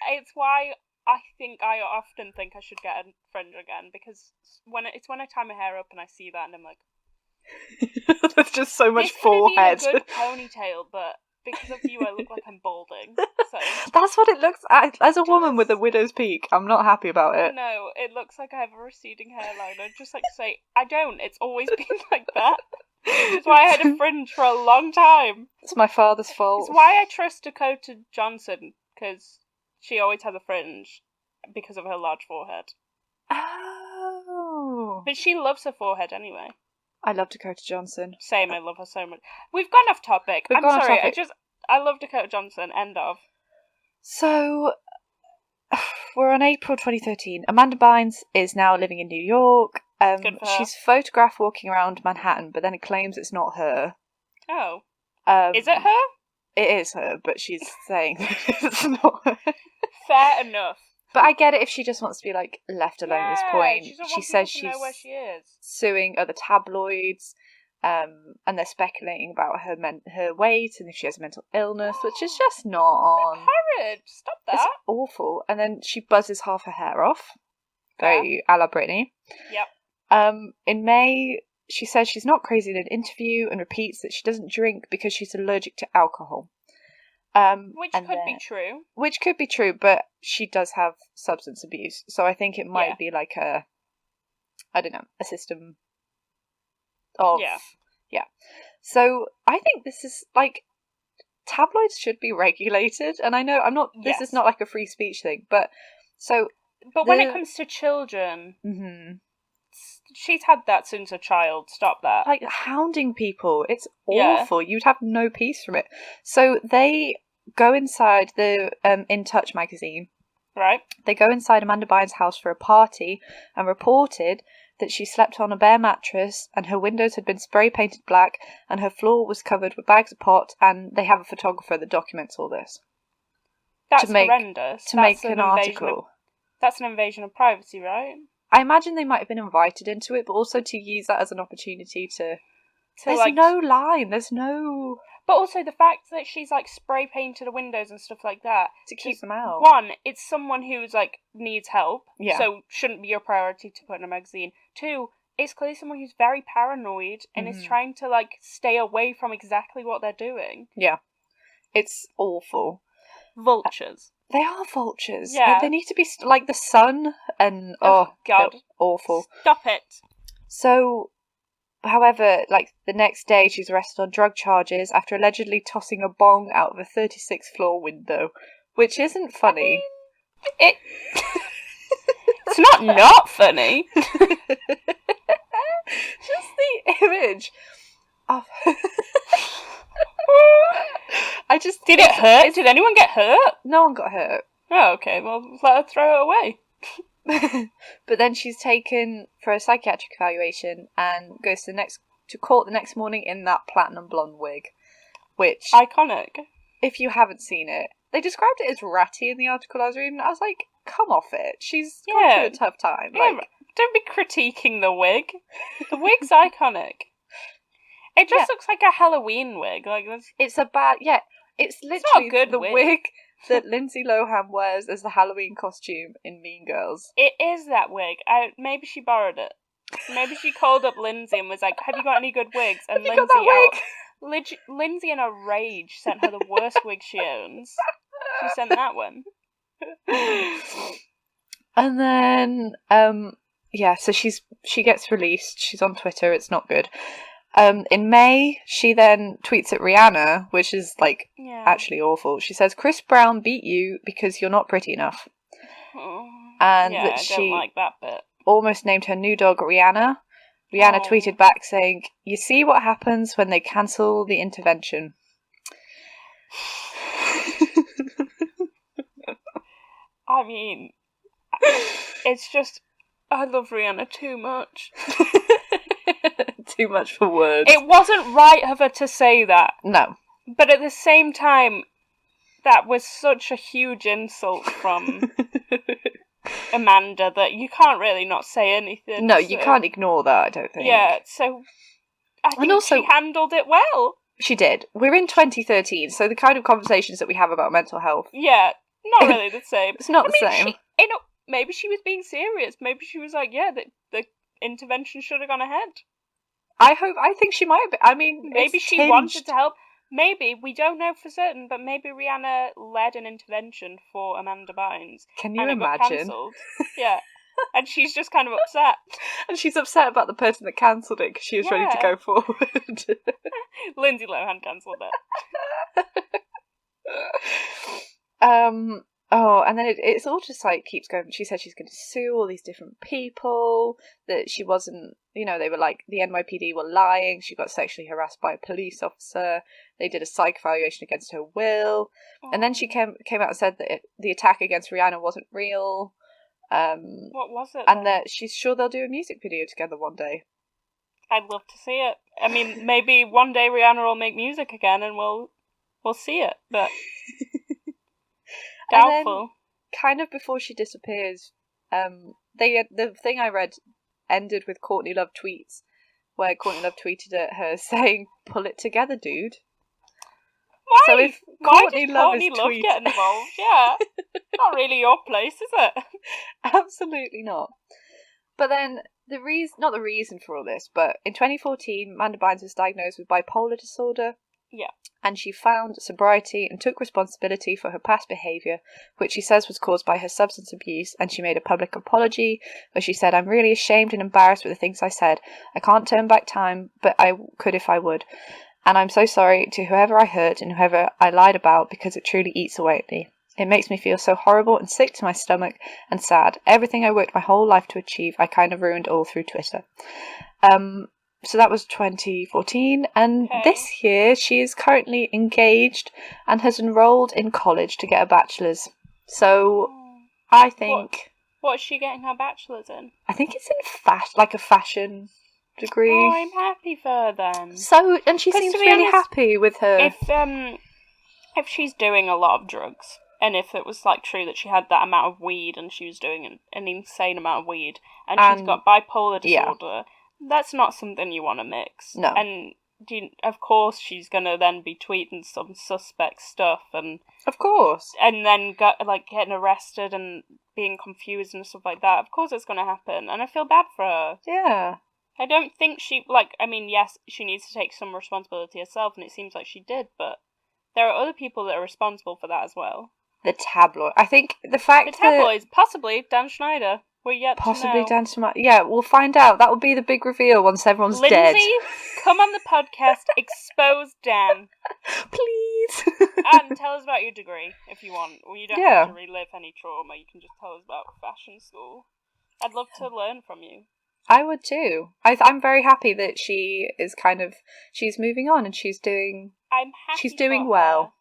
[SPEAKER 2] It's why I often think I should get a fringe again, because when I tie my hair up and I see that and I'm like,
[SPEAKER 1] there's just so much forehead.
[SPEAKER 2] This could have been a good ponytail, but because of you, I look like I'm balding. So
[SPEAKER 1] that's what it looks like. As a woman with a widow's peak, I'm not happy about it.
[SPEAKER 2] No, it looks like I have a receding hairline. I'd just like to say, I don't. It's always been like that. Which is why I had a fringe for a long time.
[SPEAKER 1] It's my father's fault.
[SPEAKER 2] It's why I trust Dakota Johnson, because she always has a fringe because of her large forehead.
[SPEAKER 1] Oh.
[SPEAKER 2] But she loves her forehead anyway.
[SPEAKER 1] I love Dakota Johnson.
[SPEAKER 2] Same, I love her so much. We've gone off topic. I'm sorry, I love Dakota Johnson, end of.
[SPEAKER 1] So, we're on April 2013. Amanda Bynes is now living in New York.
[SPEAKER 2] Good for her.
[SPEAKER 1] She's photographed walking around Manhattan, but then it claims it's not her.
[SPEAKER 2] Oh. Is it her?
[SPEAKER 1] It is her, but she's saying it's not her.
[SPEAKER 2] Fair enough.
[SPEAKER 1] But I get it if she just wants to be like left alone at this point.
[SPEAKER 2] She says she's know where she is.
[SPEAKER 1] Suing other tabloids, and they're speculating about her weight and if she has a mental illness, which is just not on.
[SPEAKER 2] Horrid! Stop that.
[SPEAKER 1] It's awful. And then she buzzes half her hair off, very a la Britney.
[SPEAKER 2] Yep.
[SPEAKER 1] In May, she says she's not crazy in an interview and repeats that she doesn't drink because she's allergic to alcohol.
[SPEAKER 2] Which could be true, but she does have substance abuse, so I think it might be like a system of yeah. So I think this is like tabloids should be regulated, and I know this is not like a free speech thing, but when it comes to children, she's had that since a child. Stop that.
[SPEAKER 1] Like hounding people, it's awful. You'd have no peace from it. So they go inside the In Touch magazine.
[SPEAKER 2] Right.
[SPEAKER 1] They go inside Amanda Bynes' house for a party and reported that she slept on a bare mattress and her windows had been spray painted black and her floor was covered with bags of pot, and they have a photographer that documents all this.
[SPEAKER 2] That's horrendous.
[SPEAKER 1] To make an article.
[SPEAKER 2] That's an invasion of privacy, right?
[SPEAKER 1] I imagine they might have been invited into it, but also to use that as an opportunity to there's like, no line, there's no...
[SPEAKER 2] But also the fact that she's, like, spray-painted the windows and stuff like that.
[SPEAKER 1] To keep them out.
[SPEAKER 2] One, it's someone who's, like, needs help.
[SPEAKER 1] Yeah.
[SPEAKER 2] So shouldn't be your priority to put in a magazine. Two, it's clearly someone who's very paranoid and is trying to, like, stay away from exactly what they're doing.
[SPEAKER 1] Yeah. It's awful.
[SPEAKER 2] Vultures.
[SPEAKER 1] They are vultures.
[SPEAKER 2] Yeah.
[SPEAKER 1] They need to be, like, the sun and...
[SPEAKER 2] Oh, God.
[SPEAKER 1] Awful.
[SPEAKER 2] Stop it.
[SPEAKER 1] So... However, like, the next day she's arrested on drug charges after allegedly tossing a bong out of a 36th floor window, which isn't funny.
[SPEAKER 2] It's not funny.
[SPEAKER 1] Just the image of...
[SPEAKER 2] Did it hurt? Did anyone get hurt?
[SPEAKER 1] No one got hurt.
[SPEAKER 2] Oh, okay. Well, let her throw it away.
[SPEAKER 1] But then she's taken for a psychiatric evaluation and goes to court the next morning in that platinum blonde wig, which...
[SPEAKER 2] Iconic.
[SPEAKER 1] If you haven't seen it, they described it as ratty in the article I was reading. I was like, come off it. She's gone through a tough time.
[SPEAKER 2] Yeah,
[SPEAKER 1] like...
[SPEAKER 2] don't be critiquing the wig. The wig's iconic. It just looks like a Halloween wig. Like
[SPEAKER 1] it's a bad... Yeah, it's literally
[SPEAKER 2] not a good
[SPEAKER 1] wig that Lindsay Lohan wears as the Halloween costume in Mean Girls.
[SPEAKER 2] It is that wig. Maybe she borrowed it. Maybe she called up Lindsay and was like, have you got any good wigs? And
[SPEAKER 1] Lindsay, got that
[SPEAKER 2] wig? Lindsay in a rage sent her the worst wig she owns. She sent that one.
[SPEAKER 1] And then, so she gets released. She's on Twitter. It's not good. In May, she then tweets at Rihanna, which is, like, actually awful. She says, Chris Brown beat you because you're not pretty enough. And that she
[SPEAKER 2] don't like that bit.
[SPEAKER 1] Almost named her new dog Rihanna. Rihanna tweeted back saying, you see what happens when they cancel the intervention.
[SPEAKER 2] I mean, it's just, I love Rihanna too much.
[SPEAKER 1] Too much for words.
[SPEAKER 2] It wasn't right of her to say that.
[SPEAKER 1] No.
[SPEAKER 2] But at the same time, that was such a huge insult from Amanda that you can't really not say anything.
[SPEAKER 1] No, you can't ignore that, I don't think.
[SPEAKER 2] Yeah, so I think she handled it well.
[SPEAKER 1] She did. We're in 2013, so the kind of conversations that we have about mental health...
[SPEAKER 2] Yeah, not really the same.
[SPEAKER 1] It's not the same.
[SPEAKER 2] Maybe she was being serious. Maybe she was like, yeah, the intervention should have gone ahead.
[SPEAKER 1] I think she might have been. I mean,
[SPEAKER 2] maybe she wanted to help. Maybe, we don't know for certain, but maybe Rihanna led an intervention for Amanda Bynes.
[SPEAKER 1] Can you
[SPEAKER 2] imagine?
[SPEAKER 1] Got
[SPEAKER 2] cancelled. Yeah. And she's just kind of upset.
[SPEAKER 1] And she's upset about the person that cancelled it because she was ready to go forward.
[SPEAKER 2] Lindsay Lohan cancelled it.
[SPEAKER 1] And then it's all just like keeps going. She said she's going to sue all these different people, that she wasn't, they were like, the NYPD were lying, she got sexually harassed by a police officer, they did a psych evaluation against her will, and then she came out and said that the attack against Rihanna wasn't real.
[SPEAKER 2] What was it?
[SPEAKER 1] And that she's sure they'll do a music video together one day.
[SPEAKER 2] I'd love to see it. I mean, maybe one day Rihanna will make music again and we'll see it, but... Doubtful.
[SPEAKER 1] Kind of before she disappears, the thing I read ended with Courtney Love tweets, where Courtney Love tweeted at her saying, "Pull it together, dude."
[SPEAKER 2] Why?
[SPEAKER 1] So if
[SPEAKER 2] Why
[SPEAKER 1] Courtney
[SPEAKER 2] did
[SPEAKER 1] Love
[SPEAKER 2] Courtney
[SPEAKER 1] is
[SPEAKER 2] Love get involved? Yeah, not really your place, is it?
[SPEAKER 1] Absolutely not. But then not the reason for all this, but in 2014, Amanda Bynes was diagnosed with bipolar disorder.
[SPEAKER 2] Yeah.
[SPEAKER 1] And she found sobriety and took responsibility for her past behaviour, which she says was caused by her substance abuse, and she made a public apology where she said, "I'm really ashamed and embarrassed with the things I said. I can't turn back time, but I could if I would. And I'm so sorry to whoever I hurt and whoever I lied about, because it truly eats away at me. It makes me feel so horrible and sick to my stomach and sad. Everything I worked my whole life to achieve, I kind of ruined all through Twitter." So that was 2014, and this year she is currently engaged and has enrolled in college to get a bachelor's. So I think
[SPEAKER 2] What is she getting her bachelor's in?
[SPEAKER 1] I think it's in a fashion degree.
[SPEAKER 2] Oh, I'm happy for her then.
[SPEAKER 1] So, and she seems really happy with her.
[SPEAKER 2] If she's doing a lot of drugs, and if it was like true that she had that amount of weed and she was doing an insane amount of weed, and she's got bipolar disorder, that's not something you want to mix.
[SPEAKER 1] No.
[SPEAKER 2] And of course she's gonna then be tweeting some suspect stuff, and
[SPEAKER 1] of course,
[SPEAKER 2] and then getting arrested and being confused and stuff like that. Of course it's gonna happen, and I feel bad for her.
[SPEAKER 1] Yeah.
[SPEAKER 2] I don't think yes, she needs to take some responsibility herself, and it seems like she did, but there are other people that are responsible for that as well.
[SPEAKER 1] The tabloid. I think the fact
[SPEAKER 2] the tabloids, possibly Dan Schnieder. We're yet
[SPEAKER 1] possibly
[SPEAKER 2] to know.
[SPEAKER 1] Dan Schnieder. Yeah, we'll find out. That will be the big reveal once everyone's dead.
[SPEAKER 2] Lindsay, come on the podcast, expose Dan.
[SPEAKER 1] Please.
[SPEAKER 2] And tell us about your degree, if you want. Well, you don't have to relive any trauma. You can just tell us about fashion school. I'd love to learn from you.
[SPEAKER 1] I would too. I'm very happy that she is she's moving on and she's doing...
[SPEAKER 2] I'm happy
[SPEAKER 1] she's doing
[SPEAKER 2] for
[SPEAKER 1] well.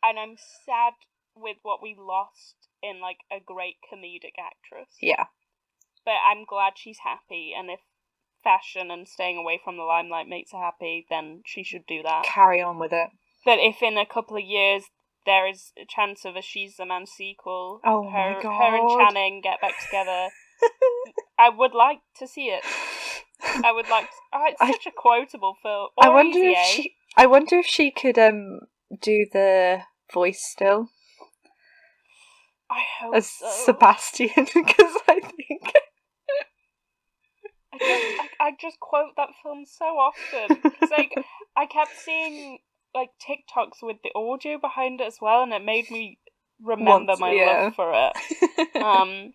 [SPEAKER 2] Her, and I'm sad with what we lost in, a great comedic actress.
[SPEAKER 1] Yeah.
[SPEAKER 2] But I'm glad she's happy, and if fashion and staying away from the limelight makes her happy, then she should do that.
[SPEAKER 1] Carry on with it.
[SPEAKER 2] But if in a couple of years there is a chance of a She's the Man sequel,
[SPEAKER 1] my God.
[SPEAKER 2] her and Channing get back together, I would like to see it. I would like to, it's such a quotable film.
[SPEAKER 1] I wonder if she could do the voice still.
[SPEAKER 2] I hope
[SPEAKER 1] as
[SPEAKER 2] so.
[SPEAKER 1] Sebastian, because I think
[SPEAKER 2] I just quote that film so often because I kept seeing TikToks with the audio behind it as well, and it made me remember my love for it.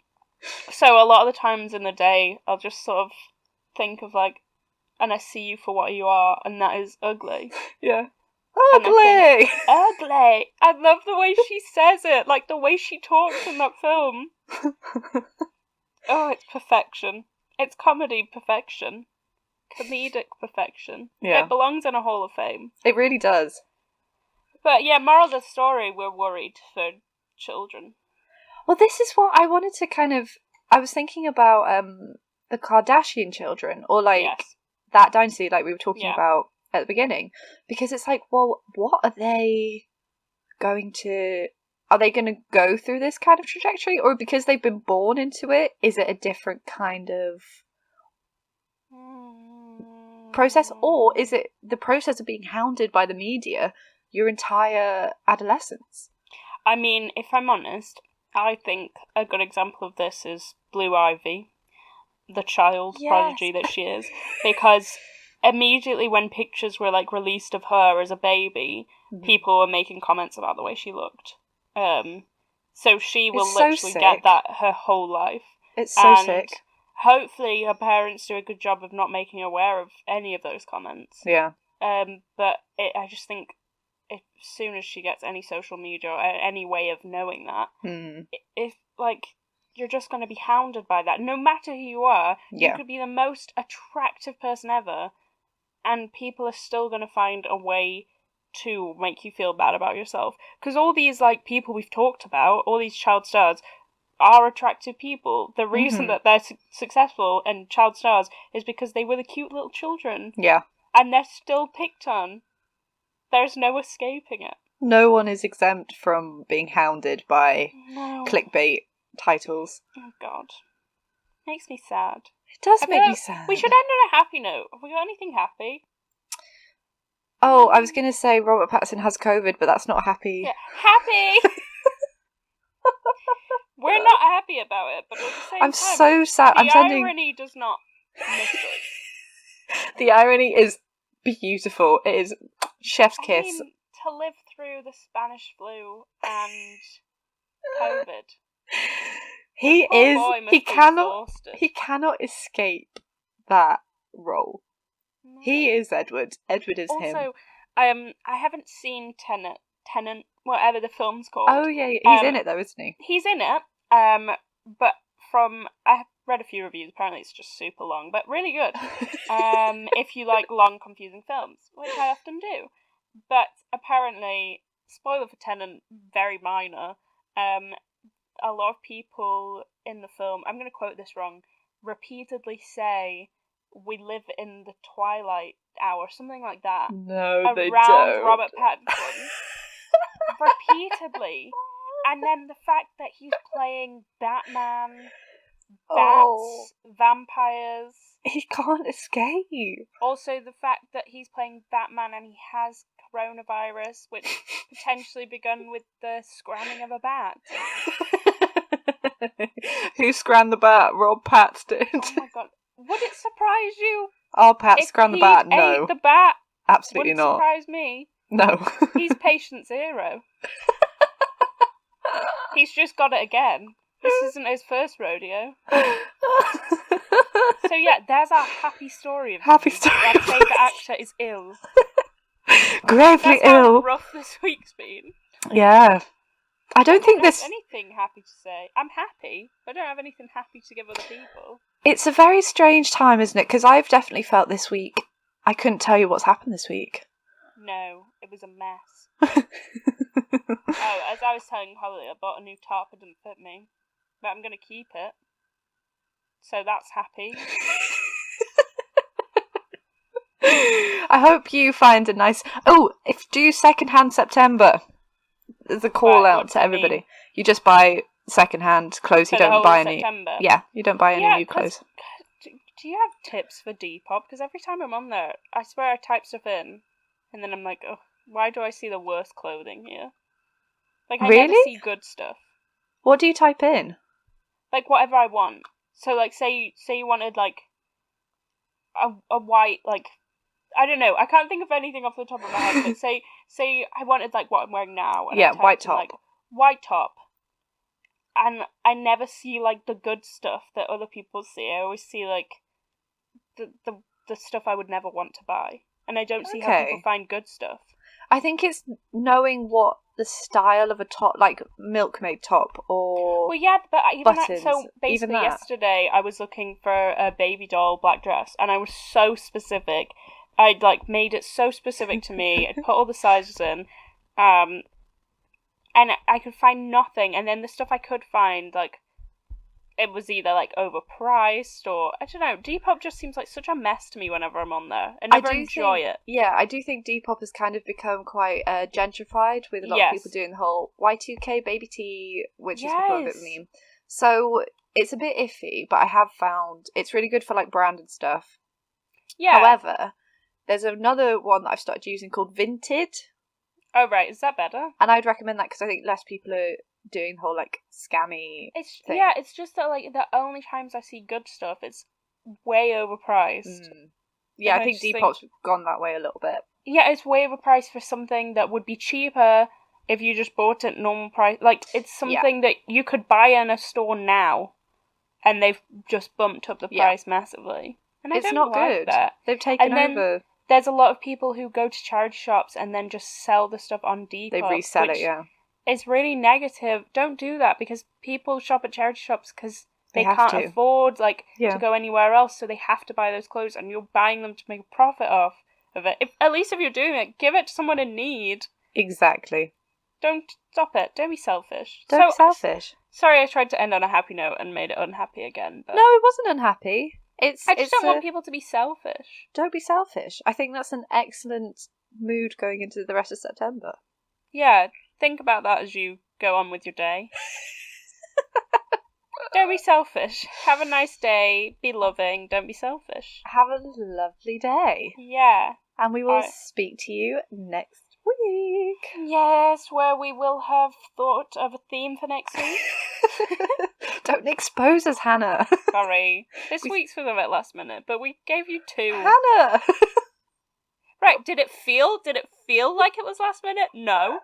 [SPEAKER 2] So a lot of the times in the day, I'll just sort of think of and I see you for what you are, and that is ugly.
[SPEAKER 1] Yeah. Ugly!
[SPEAKER 2] Ugly! I love the way she says it, the way she talks in that film. Oh, it's perfection. It's comedy perfection. Comedic perfection.
[SPEAKER 1] Yeah.
[SPEAKER 2] It belongs in a Hall of Fame.
[SPEAKER 1] It really does.
[SPEAKER 2] But yeah, moral of the story, we're worried for children.
[SPEAKER 1] Well, this is what I wanted to I was thinking about the Kardashian children, or that dynasty we were talking about at the beginning, because it's well, what are they going to... Are they going to go through this kind of trajectory, or because they've been born into it, is it a different kind of process, or is it the process of being hounded by the media your entire adolescence?
[SPEAKER 2] I mean, if I'm honest, I think a good example of this is Blue Ivy, the child prodigy that she is, because immediately when pictures were released of her as a baby, people were making comments about the way she looked. So she will literally get that her whole life.
[SPEAKER 1] It's so sick.
[SPEAKER 2] Hopefully her parents do a good job of not making her aware of any of those comments.
[SPEAKER 1] Yeah.
[SPEAKER 2] But I just think as soon as she gets any social media or any way of knowing that, if you're just going to be hounded by that, no matter who you are. You could be the most attractive person ever, and people are still going to find a way to make you feel bad about yourself. Because all these people we've talked about, all these child stars, are attractive people. The reason that they're successful and child stars is because they were the cute little children.
[SPEAKER 1] Yeah.
[SPEAKER 2] And they're still picked on. There's no escaping it.
[SPEAKER 1] No one is exempt from being hounded by clickbait titles.
[SPEAKER 2] Oh God. Makes me sad.
[SPEAKER 1] It does make me sad.
[SPEAKER 2] We should end on a happy note. Have we got anything happy?
[SPEAKER 1] Oh, I was going to say Robert Pattinson has COVID, but that's not happy.
[SPEAKER 2] Yeah. Happy! We're not happy about it, but at the same time...
[SPEAKER 1] I'm so sad.
[SPEAKER 2] The irony does not miss us.
[SPEAKER 1] The irony is beautiful. It is chef's kiss.
[SPEAKER 2] Mean, to live through the Spanish flu and COVID...
[SPEAKER 1] He cannot escape that role. No. He is Edward. Edward is him.
[SPEAKER 2] Also, I haven't seen Tenant, whatever the film's called.
[SPEAKER 1] Oh yeah, he's in it though, isn't he?
[SPEAKER 2] He's in it. But I've read a few reviews. Apparently, it's just super long, but really good. If you like long, confusing films, which I often do. But apparently, spoiler for Tenant, very minor. a lot of people in the film, I'm going to quote this wrong, repeatedly say, "We live in the twilight hour," something like that.
[SPEAKER 1] No, they
[SPEAKER 2] around
[SPEAKER 1] don't.
[SPEAKER 2] Robert Pattinson. Repeatedly. And then the fact that he's playing Batman, bats, vampires.
[SPEAKER 1] He can't escape.
[SPEAKER 2] Also, the fact that he's playing Batman and he has coronavirus, which potentially begun with the scramming of a bat.
[SPEAKER 1] Who scrammed the bat? Rob Pats did.
[SPEAKER 2] Oh my god. Would it surprise you?
[SPEAKER 1] Oh, Pat scrammed the bat? No.
[SPEAKER 2] Ate the bat?
[SPEAKER 1] Absolutely
[SPEAKER 2] Wouldn't
[SPEAKER 1] not.
[SPEAKER 2] surprise me.
[SPEAKER 1] No.
[SPEAKER 2] He's patient zero. He's just got it again. This isn't his first rodeo. So yeah, there's our happy story of
[SPEAKER 1] Happy story.
[SPEAKER 2] Our favourite actor is ill.
[SPEAKER 1] Gravely
[SPEAKER 2] That's how
[SPEAKER 1] ill.
[SPEAKER 2] rough this week's been.
[SPEAKER 1] Yeah. I don't think
[SPEAKER 2] there's anything happy to say. I'm happy, but I don't have anything happy to give other people. It's
[SPEAKER 1] a very strange time, isn't it? Because I've definitely felt this week, I couldn't tell you what's happened this week.
[SPEAKER 2] No, it was a mess. Oh, as I was telling Holly, I bought a new top. It didn't fit me, but I'm going to keep it. So that's happy.
[SPEAKER 1] I hope you find a nice... Oh, if do second-hand September. There's a call out to everybody. Mean? You just buy second-hand clothes. You don't buy any... September. Yeah, you don't buy any new clothes.
[SPEAKER 2] Do you have tips for Depop? Because every time I'm on there, I swear I type stuff in, and then I'm like, oh, why do I see the worst clothing here? Like, I never see good stuff.
[SPEAKER 1] What do you type in?
[SPEAKER 2] Like, whatever I want. So, like, say you wanted, like, a white, like, I don't know. I can't think of anything off the top of my head, but say I wanted, like, what I'm wearing now. And
[SPEAKER 1] yeah, white top.
[SPEAKER 2] Like, white top. And I never see, like, the good stuff that other people see. I always see, like, the stuff I would never want to buy. And I don't see how people find good stuff.
[SPEAKER 1] I think it's knowing what the style of a top, like milkmaid top or
[SPEAKER 2] well, yeah, but even
[SPEAKER 1] buttons,
[SPEAKER 2] so basically yesterday I was looking for a baby doll black dress, and I was so specific. I'd like made it so specific to me. I'd put all the sizes in, and I could find nothing. And then the stuff I could find, like, it was either like overpriced or I don't know. Depop just seems like such a mess to me whenever I'm on there. I never enjoy it.
[SPEAKER 1] Yeah, I do think Depop has kind of become quite gentrified with a lot of people doing the whole Y2K baby tea, which is become a bit meme. So it's a bit iffy, but I have found it's really good for like branded stuff. Yeah. However, there's another one that I've started using called Vinted.
[SPEAKER 2] Oh right, is that better?
[SPEAKER 1] And I'd recommend that because I think less people are doing the whole like scammy thing.
[SPEAKER 2] Yeah, it's just that like the only times I see good stuff, it's way overpriced.
[SPEAKER 1] Yeah, I think Depop's gone that way a little bit.
[SPEAKER 2] Yeah, it's way overpriced for something that would be cheaper if you just bought it normal price. Like, it's something that you could buy in a store now, and they've just bumped up the price massively. And
[SPEAKER 1] it's not good.
[SPEAKER 2] That.
[SPEAKER 1] They've taken over.
[SPEAKER 2] There's a lot of people who go to charity shops and then just sell the stuff on Depop.
[SPEAKER 1] They resell it, yeah.
[SPEAKER 2] It's really negative. Don't do that, because people shop at charity shops because they can't afford to go anywhere else, so they have to buy those clothes, and you're buying them to make a profit off of it. At least if you're doing it, give it to someone in need.
[SPEAKER 1] Exactly.
[SPEAKER 2] Don't stop it. Don't be selfish.
[SPEAKER 1] Don't be selfish.
[SPEAKER 2] Sorry, I tried to end on a happy note and made it unhappy again. But
[SPEAKER 1] no, it wasn't unhappy. I just
[SPEAKER 2] don't want people to be selfish.
[SPEAKER 1] Don't be selfish. I think that's an excellent mood going into the rest of September.
[SPEAKER 2] Yeah, think about that as you go on with your day. Don't be selfish. Have a nice day. Be loving. Don't be selfish.
[SPEAKER 1] Have a lovely day.
[SPEAKER 2] Yeah.
[SPEAKER 1] And we will speak to you next week.
[SPEAKER 2] Yes, where we will have thought of a theme for next week.
[SPEAKER 1] Don't expose us, Hannah.
[SPEAKER 2] Sorry. This week's was a bit last minute, but we gave you 2.
[SPEAKER 1] Hannah!
[SPEAKER 2] Right, did it feel like it was last minute? No.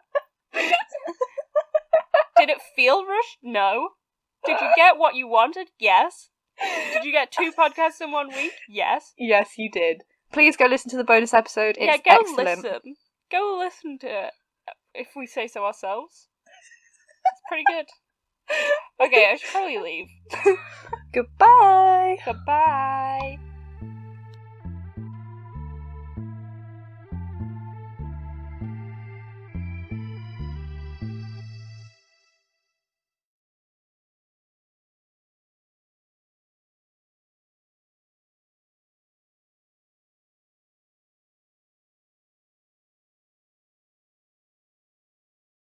[SPEAKER 2] Did it feel rushed? No. Did you get what you wanted? Yes. Did you get 2 podcasts in 1 week? Yes.
[SPEAKER 1] Yes, you did. Please go listen to the bonus episode. It's excellent.
[SPEAKER 2] Listen. Go listen to it, if we say so ourselves. It's pretty good. Okay, I should probably leave.
[SPEAKER 1] Goodbye.
[SPEAKER 2] Goodbye.